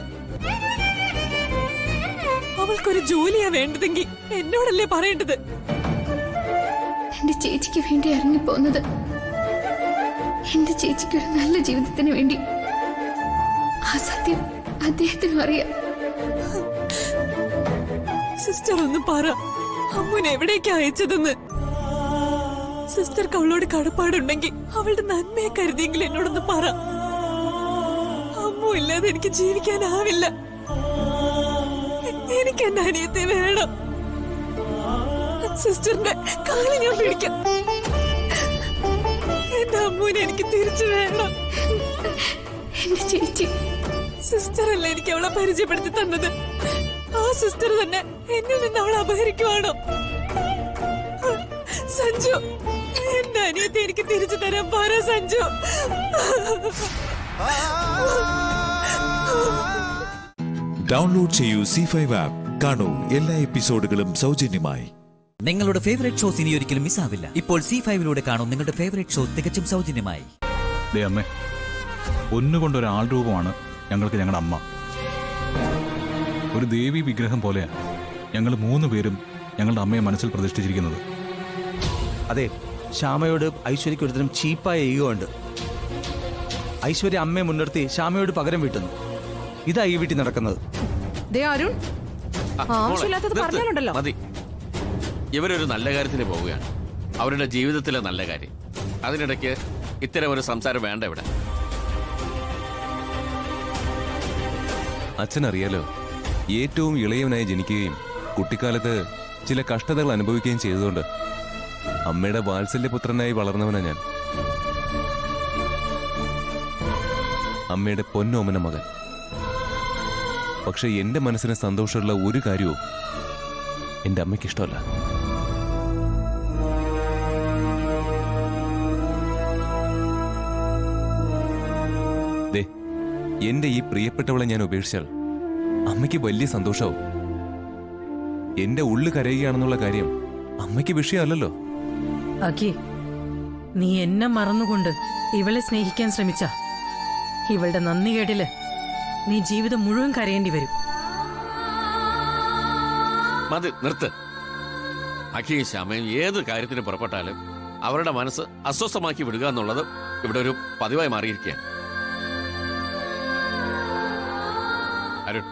Speaker 7: അവൾക്കൊരു ജോലിയാ വേണ്ടതെങ്കിൽ എന്നോടല്ലേ പറയേണ്ടത്.
Speaker 14: എന്റെ ചേച്ചിക്ക് വേണ്ടി ഇറങ്ങിപ്പോന്നത് എന്റെ ചേച്ചിക്ക് ഒരു നല്ല ജീവിതത്തിന് വേണ്ടി. ആ സത്യം അദ്ദേഹത്തിനും അറിയാം.
Speaker 7: സിസ്റ്റർ ഒന്ന് പറ, അമ്മുനെ എവിടേക്ക് അയച്ചതെന്ന്. സിസ്റ്റർക്ക് അവളോട് കടപ്പാടുണ്ടെങ്കിൽ അവളുടെ നന്മയെ കരുതിയെങ്കിൽ എന്നോടൊന്ന് പറ. അമ്മു ഇല്ലാതെ എനിക്ക് ജീവിക്കാനാവില്ല. എനിക്ക് എന്റെ അനിയത്തെ വേണം. സിസ്റ്ററിന്റെ കാല് ഞാൻ പിടിക്കാം. എന്റെ അമ്മുവിനെ എനിക്ക് തിരിച്ചു വേണം.
Speaker 14: എന്റെ ചേച്ചി
Speaker 7: സിസ്റ്റർ അല്ല എനിക്ക് അവളെ പരിചയപ്പെടുത്തി തന്നത്. ആ സിസ്റ്റർ തന്നെ എന്നിൽ നിന്ന് അവളെ അപഹരിക്കുവാണോ? സഞ്ജു, എന്റെ അനിയത്തെ എനിക്ക് തിരിച്ചു തരാൻ പറ സഞ്ജു.
Speaker 6: ഡൗൺലോഡ് ചെയ്യൂ C5 ആപ്പ്. കാണൂ എല്ലാ എപ്പിസോഡുകളും സൗജന്യമായി.
Speaker 1: നിങ്ങളുടെ ഫേവറേറ്റ് ഷോസ് ഇനി ഒരിക്കലും മിസ്സാവില്ല. ഇപ്പോൾ C5ലൂടെ കാണും നിങ്ങളുടെ ഫേവറേറ്റ് ഷോ തികച്ചും സൗജന്യമായി.
Speaker 10: അമ്മേ, ഒന്നുകൊണ്ടൊരാൾ രൂപമാണ് ഞങ്ങൾക്ക് ഞങ്ങളുടെ അമ്മ. ഒരു ദേവി വിഗ്രഹം പോലെയാണ് ഞങ്ങൾ 3 പേരും ഞങ്ങളുടെ അമ്മയെ മനസ്സിൽ പ്രതിഷ്ഠിച്ചിരിക്കുന്നത്.
Speaker 8: അതെ, ശ്യാമയോട് ഐശ്വര്യക്ക് ഒരുതരം ചീപ്പായ ഈഗോ ഉണ്ട്. ഐശ്വര്യ അമ്മയെ മുൻനിർത്തി ശ്യാമയോട് പകരം വീട്ടുന്നു. ഇതാ ഈ വീട്ടിൽ നടക്കുന്നത്.
Speaker 9: അരുൺ, ആവശ്യമില്ലാത്തത് പറഞ്ഞാലുണ്ടല്ലോ.
Speaker 15: മതി, ഇവരൊരു നല്ല കാര്യത്തിന് പോവുകയാണ്, അവരുടെ ജീവിതത്തിലെ നല്ല കാര്യം. അതിനിടയ്ക്ക് ഇത്തരം ഒരു സംസാരം വേണ്ട ഇവിടെ.
Speaker 12: അച്ഛനറിയാലോ, ഏറ്റവും ഇളയവനായി ജനിക്കുകയും കുട്ടിക്കാലത്ത് ചില കഷ്ടതകൾ അനുഭവിക്കുകയും ചെയ്തുകൊണ്ട് അമ്മയുടെ വാത്സല്യപുത്രനായി വളർന്നവനാ ഞാൻ. അമ്മയുടെ പൊന്നോമന മകൻ. പക്ഷെ എന്റെ മനസ്സിന് സന്തോഷമുള്ള ഒരു കാര്യവും എന്റെ അമ്മയ്ക്ക് ഇഷ്ടമല്ല. ദേ, എന്റെ ഈ പ്രിയപ്പെട്ടവളെ ഞാൻ ഉപേക്ഷിച്ചാൽ അമ്മയ്ക്ക് വലിയ സന്തോഷവും. എന്റെ ഉള്ളു കരയുകയാണെന്നുള്ള കാര്യം അമ്മയ്ക്ക് വിഷയമല്ലല്ലോ.
Speaker 13: അഖി, നീ എന്നെ മറന്നുകൊണ്ട് ഇവളെ സ്നേഹിക്കാൻ ശ്രമിച്ച ഇവളുടെ നന്ദി കേട്ടില് നീ ജീവിതം മുഴുവൻ കരയേണ്ടി വരും.
Speaker 15: മതി, നിർത്ത്. അഖിയും ശ്യാമയും ഏത് കാര്യത്തിന് പുറപ്പെട്ടാലും അവരുടെ മനസ്സ് അസ്വസ്ഥമാക്കി വിടുക എന്നുള്ളത് ഇവിടെ ഒരു പതിവായി മാറിയിരിക്കുകയാണ്. അരുൺ,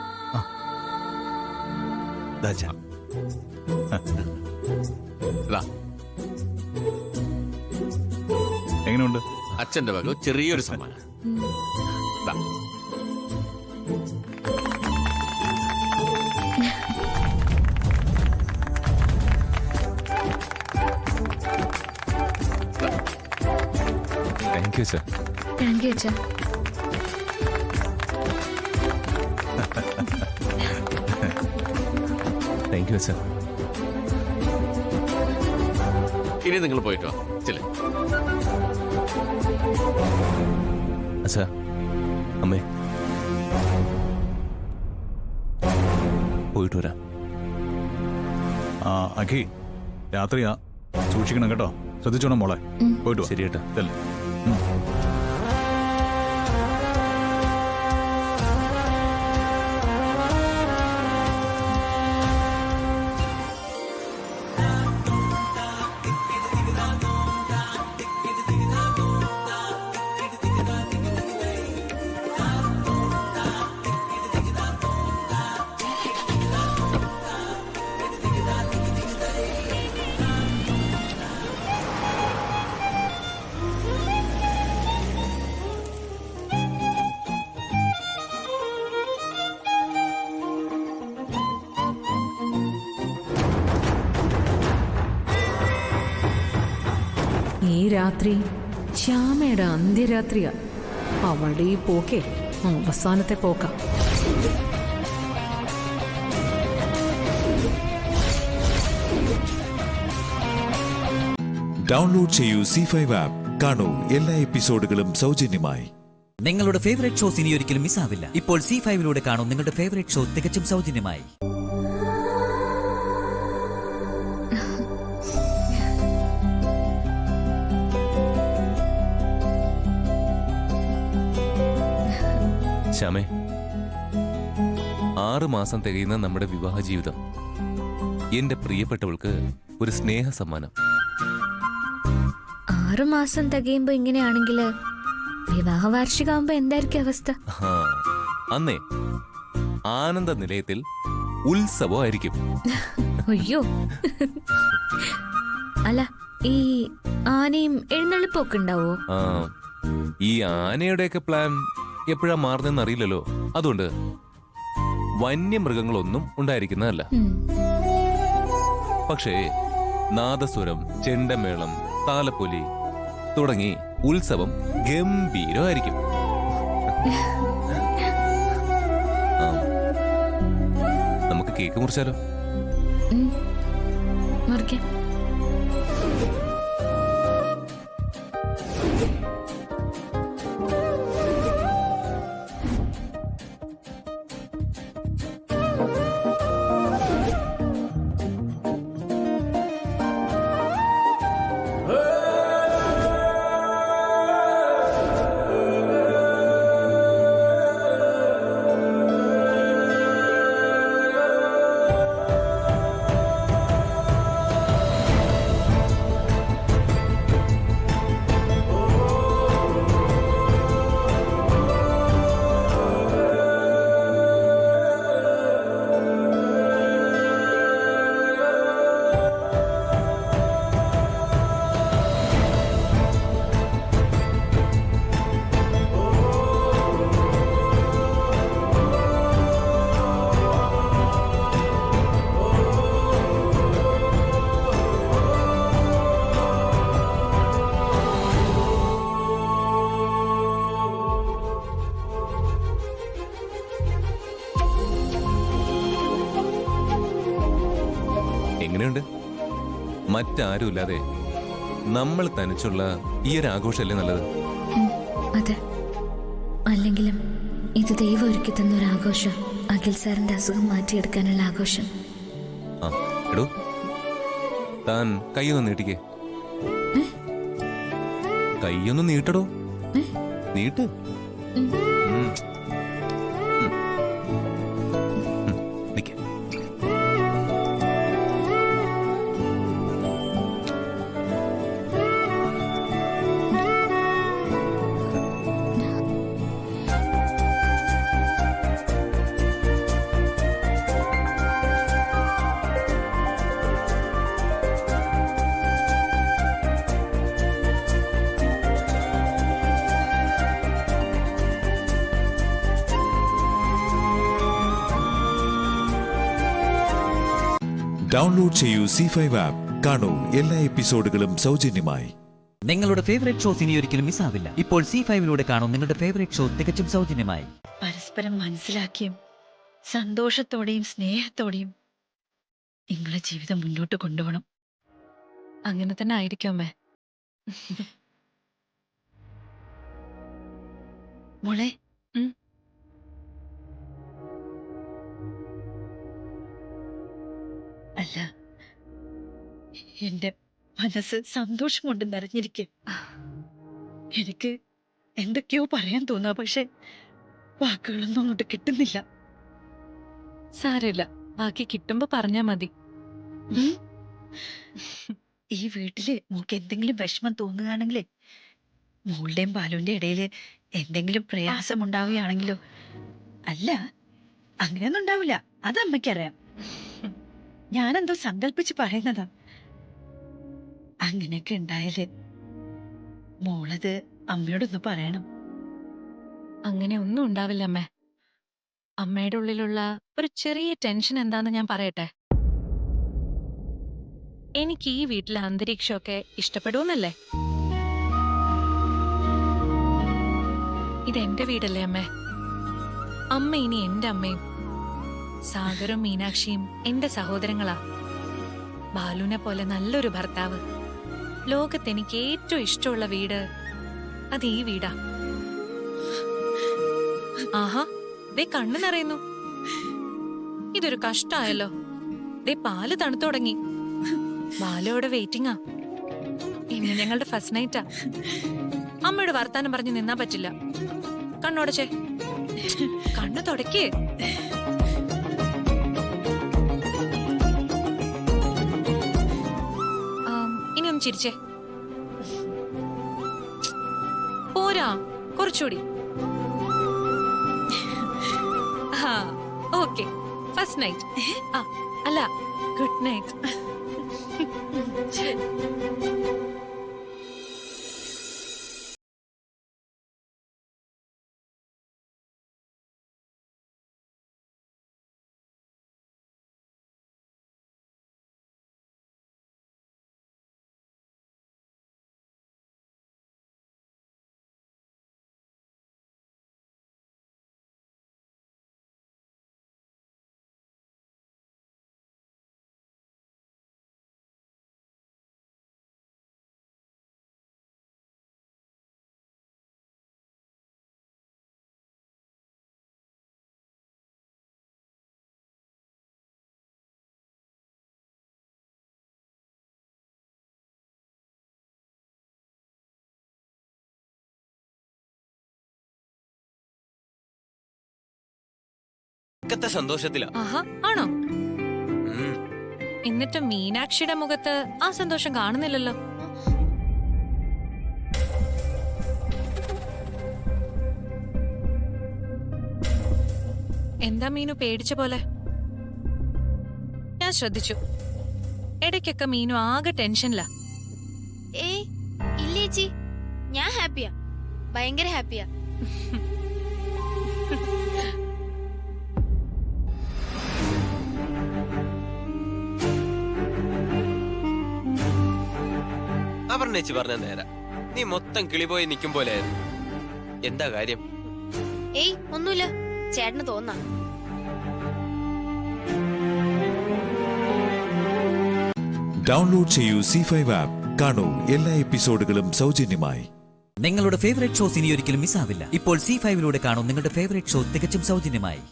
Speaker 10: എങ്ങനെയുണ്ട്?
Speaker 15: അച്ഛന്റെ വക ചെറിയൊരു സമ്മാനം.
Speaker 12: Thank you sir.
Speaker 14: Thank you അച്ഛാ.
Speaker 12: Thank you sir.
Speaker 15: ഇനി നിങ്ങൾ പോയിട്ട് വാ. ചെല്ലേ.
Speaker 12: അച്ഛാ, അമ്മേ, പോയിട്ട് വരാം.
Speaker 10: അഖി, രാത്രിയാ, സൂക്ഷിക്കണം കേട്ടോ. ശ്രദ്ധിച്ചോണം മോളെ. പോയിട്ട് വാ.
Speaker 12: ശരി ഏട്ടാ.
Speaker 10: ചെല്ലേ.
Speaker 13: ഈ രാത്രി ശ്യാമയുടെ അന്ത്യരാത്രിയാ. അവളുടെ ഈ പോക്കേ അവസാനത്തെ പോക്ക.
Speaker 6: ഡൗൺലോഡ് ചെയ്യൂ C5 ആപ്പ്. കാണൂ എല്ലാ എപ്പിസോഡുകളും സൗജന്യമായി.
Speaker 1: നിങ്ങളുടെ ഫേവറേറ്റ് ഷോസ് ഇനി ഒരിക്കലും മിസ്സാവില്ല. ഇപ്പോൾ C5ലൂടെ കാണൂ നിങ്ങളുടെ ഫേവറേറ്റ് ഷോ തികച്ചും സൗജന്യമായി.
Speaker 12: ശ്യാമേ, 6 മാസം തികയുന്ന നമ്മുടെ വിവാഹ ജീവിതം എന്റെ പ്രിയപ്പെട്ടവൾക്ക് ഒരു സ്നേഹ സമ്മാനം.
Speaker 14: 6 മാസം തികയുമ്പോ ഇങ്ങനെയാണെങ്കില് വിവാഹ വാർഷികമാകുമ്പോ എന്തായിരിക്കും അവസ്ഥ?
Speaker 12: അന്നേ ആനന്ദ നിലയത്തിൽ ഉത്സവമായിരിക്കും.
Speaker 14: അയ്യോ, അല്ല, ഈ ആനയും എഴുന്നള്ളിപ്പൊക്കെ ഉണ്ടാവോ?
Speaker 12: ഈ ആനയുടെയൊക്കെ പ്ലാൻ എപ്പോഴാ മാറുന്നെന്ന് അറിയില്ലല്ലോ. അതുകൊണ്ട് വന്യമൃഗങ്ങളൊന്നും ഉണ്ടായിരിക്കുന്നതല്ല. പക്ഷേ നാദസ്വരം, ചെണ്ടമേളം, താലപ്പൊലി തുടങ്ങി ഉത്സവം ഗംഭീരമായിരിക്കും. നമുക്ക് കേക്ക് മുറിച്ചാലോ?
Speaker 14: മുറിക്കാം.
Speaker 12: എങ്ങനെയുണ്ട്? മറ്റാരുമില്ലാതെ നമ്മൾ തനിച്ചുള്ള ഈ ഒരു ആഘോഷമല്ലേ നല്ലത്?
Speaker 14: അതെ, അല്ലെങ്കിലും ഇത് ദൈവം ഒരുക്കി തന്ന ഒരു ആഘോഷം. അഖിൽ സാറിന്റെ അസുഖം മാറ്റിയെടുക്കാനുള്ള ആഘോഷം.
Speaker 12: എടോ, താൻ കൈയൊന്ന് നീട്ടിക്കേ. കൈയൊന്ന് നീട്ടടോ, നീട്ട്.
Speaker 6: ഡൗൺലോഡ് ചെയ്യൂ C5 ആപ്പ്. കാണൂ എല്ലാ എപ്പിസോഡുകളും സൗജന്യമായി.
Speaker 1: നിങ്ങളുടെ ഫേവറേറ്റ് ഷോസ് ഇനി ഒരിക്കലും മിസ്സാവില്ല. ഇപ്പോൾ C5ലൂടെ കാണൂ നിങ്ങളുടെ ഫേവറേറ്റ് ഷോ തികച്ചും സൗജന്യമായി.
Speaker 13: പരസ്പരം മനസ്സിലാക്കിയും സന്തോഷത്തോടെയും സ്നേഹത്തോടെയും നിങ്ങളെ ജീവിതം മുന്നോട്ട് കൊണ്ടുപോകണം.
Speaker 7: അങ്ങനെ തന്നെ ആയിരിക്കും അമ്മേ.
Speaker 13: മോളെ, അല്ല, എന്റെ മനസ്സ് സന്തോഷം കൊണ്ട് നിറഞ്ഞിരിക്കും. എനിക്ക് എന്തൊക്കെയോ പറയാൻ തോന്നാ, പക്ഷെ വാക്കുകളൊന്നും അങ്ങോട്ട് കിട്ടുന്നില്ല.
Speaker 7: സാരമില്ല, ബാക്കി കിട്ടുമ്പോ പറഞ്ഞാ മതി.
Speaker 13: ഈ വീട്ടില് മോക്ക് എന്തെങ്കിലും വിഷമം തോന്നുകയാണെങ്കിലേ, മോളുടെയും ബാലുവിന്റെ ഇടയില് എന്തെങ്കിലും പ്രയാസം ഉണ്ടാവുകയാണെങ്കിലോ, അല്ല അങ്ങനെയൊന്നും ഉണ്ടാവില്ല, അത് അമ്മയ്ക്കറിയാം. ഞാനെന്തോ സങ്കല്പിച്ച് പറയുന്നതാ. അങ്ങനെയൊക്കെ ഉണ്ടായാല് മോളത് അമ്മയോടൊന്ന് പറയണം.
Speaker 7: അങ്ങനെ ഒന്നും ഉണ്ടാവില്ല അമ്മേ. അമ്മയുടെ ഉള്ളിലുള്ള ഒരു ചെറിയ ടെൻഷൻ എന്താന്ന് ഞാൻ പറയട്ടെ. എനിക്ക് ഈ വീട്ടിലെ അന്തരീക്ഷമൊക്കെ ഇഷ്ടപ്പെടുമെന്നല്ലേ? ഇതെന്റെ വീടല്ലേ അമ്മേ. അമ്മ ഇനി എന്റെ അമ്മയും. സാഗറും മീനാക്ഷിയും എന്റെ സഹോദരങ്ങളാ. ബാലുവിനെ പോലെ നല്ലൊരു ഭർത്താവ്. ലോകത്ത് എനിക്ക് ഏറ്റവും ഇഷ്ടമുള്ള വീട് അത് ഈ വീടാ. ആഹാ, ദേ കണ്ണു നിറയുന്നു. ഇതൊരു കഷ്ടായല്ലോ. ദേ പാല് തണുത്തു തുടങ്ങി. ബാലോടെ വെയിറ്റിംഗാ. ഇന്ന് ഞങ്ങളുടെ ഫസ്റ്റ് നൈറ്റാ. അമ്മയോട് വർത്താനം പറഞ്ഞ് നിന്നാ പറ്റില്ല. കണ്ണോടച്ചേ, കണ്ണു തുടക്കേ. ഇനി ഒന്ന് ചിരിച്ചേ. പോരാ, കുറച്ചുകൂടി. Okay, first night. അല്ല, ഗുഡ് നൈറ്റ്.
Speaker 16: സന്തോഷത്തിലാ.
Speaker 7: ആണോ? എന്നിട്ട് മീനാക്ഷിയുടെ മുഖത്ത് ആ സന്തോഷം കാണുന്നില്ലല്ലോ. എന്താ മീനു പേടിച്ച പോലെ? ഞാൻ ശ്രദ്ധിച്ചു. ഇടയ്ക്കൊക്കെ മീനു ആകെ ടെൻഷനിലാ.
Speaker 14: ഏയ് ഇല്ലേച്ചി, ഞാൻ ഹാപ്പിയാ, ഭയങ്കര ഹാപ്പിയാ.
Speaker 16: അപർണേച്ചി പറഞ്ഞ നേരാ. നീ മൊത്തം കിളി പോയി നിൽക്കും പോലെയായിരുന്നു. എന്താ കാര്യം?
Speaker 14: ഏയ് ഒന്നുമില്ല, ചേട്ടന് തോന്നാ.
Speaker 6: ഡൗൺലോഡ് ചെയ്യൂ C5 ആപ്പ്. കാണൂ എല്ലാ എപ്പിസോഡുകളും സൗജന്യമായി.
Speaker 1: നിങ്ങളുടെ ഫേവറേറ്റ് ഷോസ് ഇനി ഒരിക്കലും മിസ്സാവില്ല. ഇപ്പോൾ C5 കാണൂ നിങ്ങളുടെ ഫേവറേറ്റ് ഷോ തികച്ചും സൗജന്യമായി.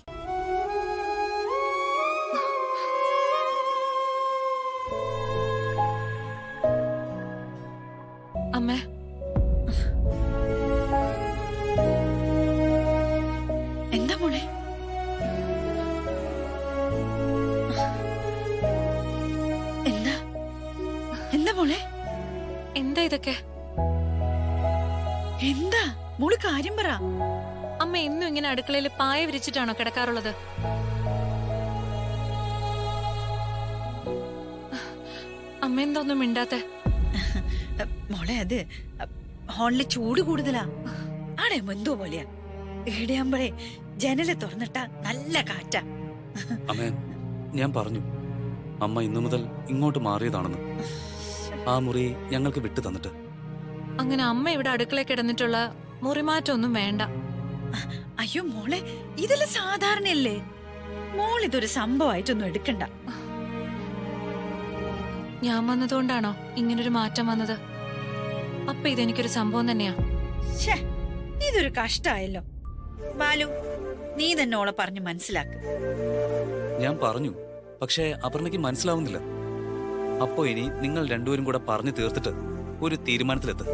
Speaker 7: അമ്മേ,
Speaker 13: എന്താ മോളെ? എന്താ എന്താ മോളെ?
Speaker 7: എന്താ ഇതൊക്കെ?
Speaker 13: എന്താ മോള് കാര്യം പറ.
Speaker 7: അമ്മ എന്നും ഇങ്ങനെ അടുക്കളയിൽ പായ വിരിച്ചിട്ടാണോ കിടക്കാറുള്ളത്? അമ്മ എന്തൊന്നും മിണ്ടാത്തെ?
Speaker 13: മോളെ, അത് ഹോളില് ചൂട് കൂടുതലാ. ആടെ എന്തോ പോലെയാ. ഈടെയാകുമ്പോഴേ ജനല് തുറന്നിട്ടാ നല്ല കാറ്റാ.
Speaker 17: അമ്മേ, ഞാൻ പറഞ്ഞു അമ്മ ഇന്നു മുതൽ ഇങ്ങോട്ട് മാറിയതാണെന്ന്. ആ മുറി ഞങ്ങൾക്ക് വിട്ടു തന്നിട്ട്.
Speaker 7: അങ്ങനെ അമ്മ ഇവിടെ അടുക്കളയിൽ കിടന്നിട്ടുള്ള മുറിമാറ്റൊന്നും വേണ്ട.
Speaker 13: അയ്യോ മോളെ, ഇതെല്ലാം സാധാരണയല്ലേ. മോൾ ഇതൊരു സംഭവമായിട്ടൊന്നും എടുക്കണ്ട.
Speaker 7: ഞാൻ വന്നതുകൊണ്ടാണോ ഇങ്ങനൊരു മാറ്റം വന്നത്? അപ്പൊ ഇതെനിക്കൊരു സംഭവം തന്നെയാ.
Speaker 13: ഇതൊരു കഷ്ടായല്ലോ. ബാലു, നീ തന്നെ ഓളെ പറഞ്ഞു മനസ്സിലാക്ക്.
Speaker 17: ഞാൻ പറഞ്ഞു, പക്ഷേ അപർണയ്ക്ക് മനസ്സിലാവുന്നില്ല. അപ്പോ ഇനി നിങ്ങൾ രണ്ടുപേരും കൂടെ പറഞ്ഞു തീർത്തിട്ട് ഒരു തീരുമാനത്തിലെത്തും.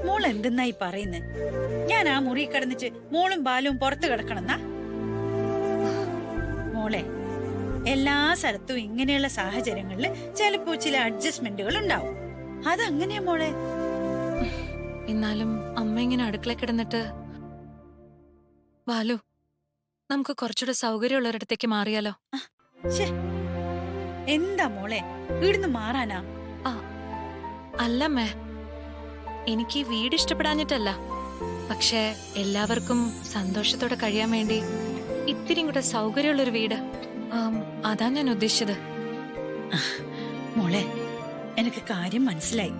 Speaker 13: മോൾ എന്തെന്നായി പറയുന്നേ? ഞാൻ ആ മുറി കിടന്നിട്ട് മോളും ബാലുവും പുറത്ത് കിടക്കണമെന്നാ? മോളെ, എല്ലാ സ്ഥലത്തും ഇങ്ങനെയുള്ള സാഹചര്യങ്ങളിൽ ചിലപ്പോ ചില അഡ്ജസ്റ്റ്മെന്റുകൾ ഉണ്ടാവും. അതങ്ങനെയാ മോളെ.
Speaker 7: എന്നാലും അമ്മ ഇങ്ങനെ അടുക്കളയിൽ കിടന്നിട്ട്, ബാലു നമുക്ക് കുറച്ചുകൂടെ സൗകര്യമുള്ളൊരിടത്തേക്ക് മാറിയാലോ?
Speaker 13: എന്താ മോളെ, ഇവിടുന്ന് മാറാനാ?
Speaker 7: അല്ലമ്മേ, എനിക്ക് ഈ വീട് ഇഷ്ടപ്പെടാഞ്ഞിട്ടല്ല. പക്ഷെ എല്ലാവർക്കും സന്തോഷത്തോടെ കഴിയാൻ വേണ്ടി ഇത്തിരിയും കൂടെ സൗകര്യമുള്ളൊരു വീട്, അതാ ഞാൻ ഉദ്ദേശിച്ചത്.
Speaker 13: മോളെ, എനിക്ക് കാര്യം മനസ്സിലായി.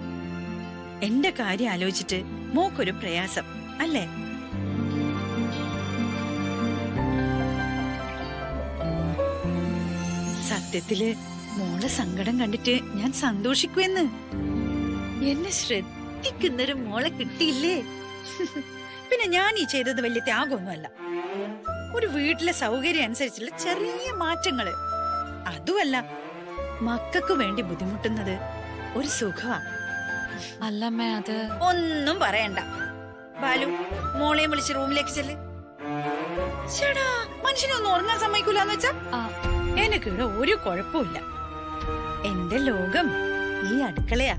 Speaker 13: എന്റെ കാര്യം ആലോചിച്ചിട്ട് മോക്കൊരു പ്രയാസം അല്ലേ? സത്യത്തില് മോളെ സങ്കടം കണ്ടിട്ട് ഞാൻ സന്തോഷിക്കുമെന്ന്.
Speaker 18: എന്നെ ശ്രദ്ധിക്കുന്നൊരു മോളെ കിട്ടിയില്ലേ? പിന്നെ ഞാൻ ഈ ചെയ്തത് വലിയ ത്യാഗമൊന്നുമല്ല. ഒരു വീട്ടിലെ സൗകര്യം അനുസരിച്ചുള്ള ചെറിയ മാറ്റങ്ങള്. അതുമല്ല, മക്കൾക്ക് വേണ്ടി ബുദ്ധിമുട്ടുന്നത് ഒരു സുഖമാ.
Speaker 7: അല്ലമ്മേ, അത്
Speaker 18: ഒന്നും പറയണ്ട. ബാലു, മോളെയും വിളിച്ച് റൂമിലേക്ക് ചെല്ല്. ചേടാ, മനുഷ്യനൊന്നും ഉറങ്ങാൻ സമ്മതിക്കൂലെന്ന് വെച്ചാ എനിക്കിവിടെ ഒരു കുഴപ്പമില്ല. എന്റെ ലോകം ഈ അടുക്കളയാ.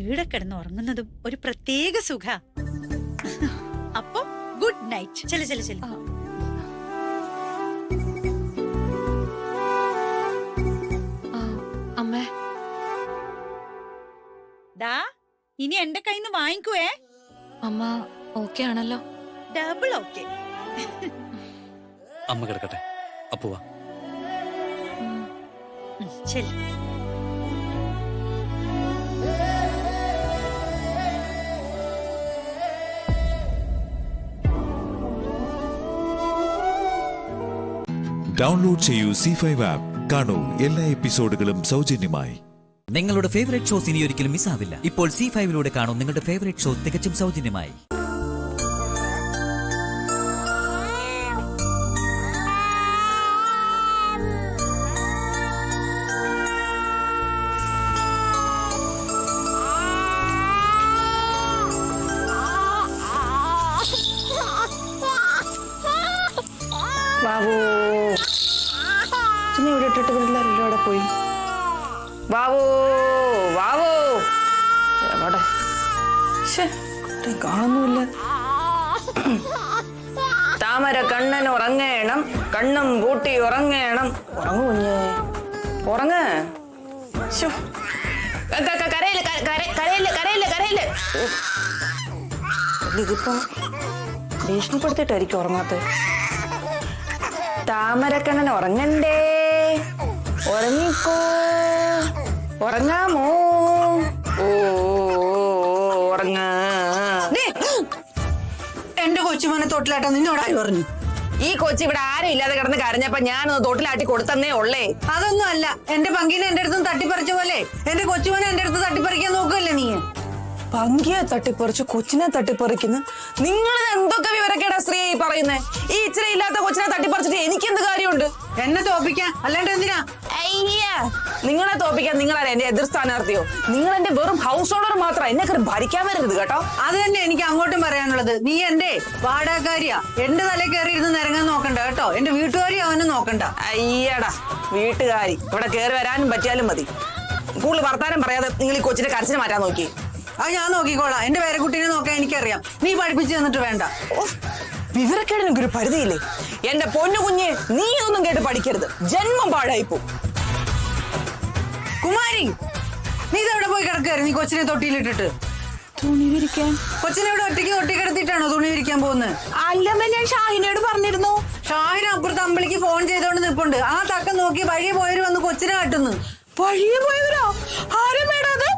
Speaker 18: ഈടെ കിടന്ന് ഉറങ്ങുന്നതും ഒരു പ്രത്യേക സുഖ. അപ്പൊ ഗുഡ് നൈറ്റ്. ചെല ചെല ചെല.
Speaker 7: അമ്മേ,
Speaker 18: ദാ ഇനി എന്റെ കയ്യിന്ന് വാങ്ങിക്കുവേ.
Speaker 7: അമ്മ ഓക്കെ ആണല്ലോ?
Speaker 18: Double okay.
Speaker 17: അമ്മ കിടക്കട്ടെ, അപ്പുവാ.
Speaker 18: ശരി.
Speaker 6: ഡൗൺലോഡ് ചെയ്യൂ C5 ആപ്പ്. കാണൂ എല്ലാ എപ്പിസോഡുകളും സൗജന്യമായി.
Speaker 1: നിങ്ങളുടെ ഫേവറേറ്റ് ഷോസ് ഇനി ഒരിക്കലും മിസ്സാവില്ല. ഇപ്പോൾ C5 കാണൂ നിങ്ങളുടെ ഫേവറേറ്റ് ഷോ തികച്ചും സൗജന്യമായി.
Speaker 9: ബാബു, പിന്നെ ഇവിടെ ഇട്ടിട്ട് പിള്ളേരെല്ലാം അവിടെ പോയി. ബാബു, ബാബു എവിടെ? കാണുന്നില്ല. താമര കണ്ണൻ ഉറങ്ങേണം, കണ്ണും പൂട്ടി ഉറങ്ങേണം. ഉറങ്ങു കുഞ്ഞേ, ഉറങ്ങ്. കരയില് കരയില് കരയില് കരയില്. ഇതിപ്പോ ഭീഷണിപ്പെടുത്തിട്ടായിരിക്കും ഉറങ്ങാത്ത. താമരക്കണ്ണൻ ഉറങ്ങണ്ടേ? ഉറങ്ങിക്കോ, ഉറങ്ങാമോ? ഓ ഉറങ്ങ.
Speaker 13: എന്റെ കൊച്ചുമോനെ തൊട്ടിലാട്ടാ നിന്നോടായി പറഞ്ഞു.
Speaker 9: ഈ കൊച്ചു ഇവിടെ ആരും ഇല്ലാതെ കിടന്ന് കരഞ്ഞപ്പോ ഞാനൊന്ന് തൊട്ടിലാട്ടി കൊടുത്തന്നേ ഉള്ളേ.
Speaker 13: അതൊന്നും അല്ല, എന്റെ പങ്കിനെ എന്റെ അടുത്ത് തട്ടിപ്പറിച്ച പോലെ എന്റെ കൊച്ചുമോനെ എന്റെ അടുത്ത് തട്ടിപ്പറിക്കാൻ നോക്കുമല്ലേ നീ?
Speaker 9: പങ്കിയെ തട്ടിപ്പറിച്ചു, കൊച്ചിനെ തട്ടിപ്പറിക്കുന്നു. നിങ്ങൾ എന്തൊക്കെ വിവരക്കേടാ സ്ത്രീ പറയുന്നേ? ഈ ഇച്ചിരി ഇല്ലാത്ത കൊച്ചിനെ തട്ടിപ്പറിച്ചിട്ട് എനിക്കെന്ത് കാര്യമുണ്ട്?
Speaker 13: എന്നെ തോപ്പിക്കാൻ അല്ലാണ്ട് എന്തിനാ?
Speaker 9: അയ്യ, നിങ്ങളെ തോപ്പിക്കാൻ നിങ്ങളാണ് എന്റെ എതിർ സ്ഥാനാർത്ഥിയോ? നിങ്ങൾ എന്റെ വെറും ഹൗസ് ഓണർ മാത്രം. എന്നെ ഭരിക്കാൻ വരരുത് കേട്ടോ.
Speaker 13: അത് തന്നെ എനിക്ക് അങ്ങോട്ടും പറയാനുള്ളത്. നീ എന്റെ വാടകക്കാരിയാ. എന്റെ തല കയറി ഇരുന്ന് നിരങ്ങാൻ നോക്കണ്ട കേട്ടോ. എന്റെ വീട്ടുകാരി അവനും നോക്കണ്ട.
Speaker 9: അയ്യടാ, വീട്ടുകാരി ഇവിടെ കയറി വരാനും പറ്റിയാലും മതി. കൂടുതൽ വർത്താനം പറയാതെ നിങ്ങൾ ഈ കൊച്ചിനെ കരച്ചിന് മാറ്റാൻ നോക്കി.
Speaker 13: അത് ഞാൻ നോക്കിക്കോളാം. എന്റെ പേരക്കുട്ടീനെ നോക്കാൻ എനിക്കറിയാം. നീ പഠിപ്പിച്ചു തന്നിട്ട് വേണ്ട.
Speaker 9: വിവരക്കേടിനൊക്കെ ഒരു പരിധിയില്ലേ? എന്റെ പൊന്നു കുഞ്ഞെ, നീ ഇതൊന്നും കേട്ട് പഠിക്കരുത്. ജന്മം പാഴായിപ്പോ.
Speaker 13: കുമാരി, നീ ഇതെവിടെ പോയി കിടക്കായിരുന്നു? നീ കൊച്ചിനെ തൊട്ടിയിലിട്ടിട്ട്
Speaker 9: തുണി വിരിക്കാൻ.
Speaker 13: കൊച്ചിനെ ഇവിടെ ഒറ്റയ്ക്ക് തൊട്ടി കിടത്തിയിട്ടാണോ തുണി വിരിക്കാൻ പോകുന്നത്?
Speaker 9: അല്ലമ്മ, ഞാൻ ഷാഹിനോട് പറഞ്ഞിരുന്നു.
Speaker 13: ഷാഹിന അപ്പുറത്ത് അമ്പളിക്ക് ഫോൺ ചെയ്തോണ്ട് നിൽപ്പുണ്ട്. ആ തക്കം നോക്കി വഴിയെ പോയവര് വന്ന് കൊച്ചിനെ കാട്ടുന്നു.
Speaker 9: വഴിയെ പോയവരോ? ആരും വേണം. അത്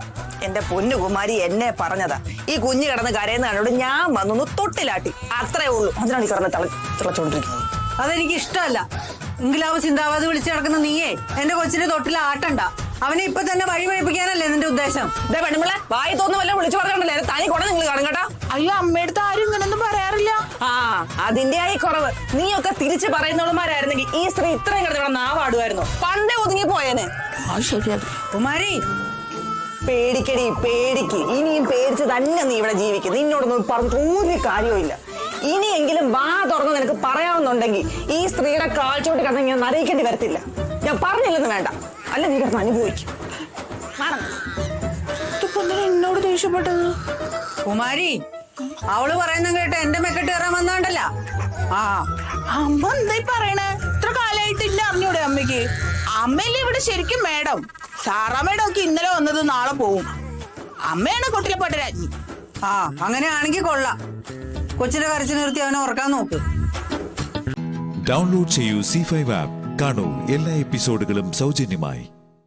Speaker 9: എന്റെ പൊന്നു കുമാരി എന്നെ പറഞ്ഞതാ. ഈ കുഞ്ഞു കിടന്ന് കരയുന്നതിനോട് ഞാൻ വന്നു തൊട്ടിലാട്ടി, അത്രേ ഉള്ളൂ. അതിനാണ് ഈ കിടന്ന് തിളച്ചോണ്ടിരിക്കുന്നത്.
Speaker 13: അതെനിക്ക് ഇഷ്ടമല്ല. ഇംഗ്ലാവ് ചിന്താവാദി വിളിച്ചു കിടക്കുന്ന നീയേ എന്റെ കൊച്ചിനെ തൊട്ടിൽ ആട്ടണ്ട. അവനെ ഇപ്പൊ തന്നെ വഴി വഴിപ്പിക്കാനല്ലേ നിന്റെ ഉദ്ദേശം?
Speaker 9: ഇതേ പെണ്ണുമ്പളെ വായി തോന്നുന്നു വല്ല വിളിച്ചു പറഞ്ഞല്ലേ തനി കൊട നിങ്ങൾ കാണും കേട്ടോ. അയ്യോ, അമ്മയടുത്ത് ആരും ഇങ്ങനൊന്നും പറയാറില്ല. ആ, അതിന്റെ ആയി കുറവ്. നീയൊക്കെ തിരിച്ചു പറയുന്നവന്മാരായിരുന്നെങ്കിൽ ഈ സ്ത്രീ ഇത്രയും കിടന്ന് നാവാടുമായിരുന്നു. പണ്ടേ ഒതുങ്ങി പോയേനെ. ശരിയാണ്
Speaker 13: കുമാരി.
Speaker 9: പേടിക്കടി, പേടിക്ക്. ഇനിയും പേടിച്ച് തന്നെ നീ ഇവിടെ ജീവിക്കും. നിന്നോടൊന്നും പറഞ്ഞിട്ട് ഒരു കാര്യമില്ല. ഇനിയെങ്കിലും വാ തുറന്ന് നിനക്ക് പറയാവുന്നുണ്ടെങ്കിൽ ഈ സ്ത്രീയുടെ കാൽച്ചോട്ടി കിടന്ന് ഞാൻ അറിയിക്കേണ്ടി വരത്തില്ല. ഞാൻ പറഞ്ഞില്ലെന്ന് വേണ്ട, അല്ല നീ കിടന്ന് അനുഭവിക്കും. എന്നോട് ദേഷ്യപ്പെട്ടത്
Speaker 13: കുമാരി, അവള് പറയുന്ന കേട്ട് എന്റെ മെക്കെട്ട് കയറാൻ വന്നാണ്ടല്ല.
Speaker 9: ആ, അമ്മ എന്തായി പറയണേ? ഇത്ര കാലായിട്ടില്ല അറിഞ്ഞൂടെ അമ്മയ്ക്ക്? അമ്മയില്ലേ ഇവിടെ ശരിക്കും മേഡം. സാറാ മേഡം ഒക്കെ ഇന്നലെ വന്നത് നാളെ പോവും. അമ്മയാണ് കൊട്ടിലെ പട്ടരാജ്ഞി.
Speaker 13: ആ, അങ്ങനെയാണെങ്കിൽ കൊള്ളാം. കൊച്ചിനെ കരച്ചു നിർത്തി അവനെ ഉറക്കാൻ നോക്ക്.
Speaker 6: ഡൗൺലോഡ് ചെയ്യൂ C5 ആപ്പ്. കാണൂ എല്ലാ എപ്പിസോഡുകളും സൗജന്യമായി.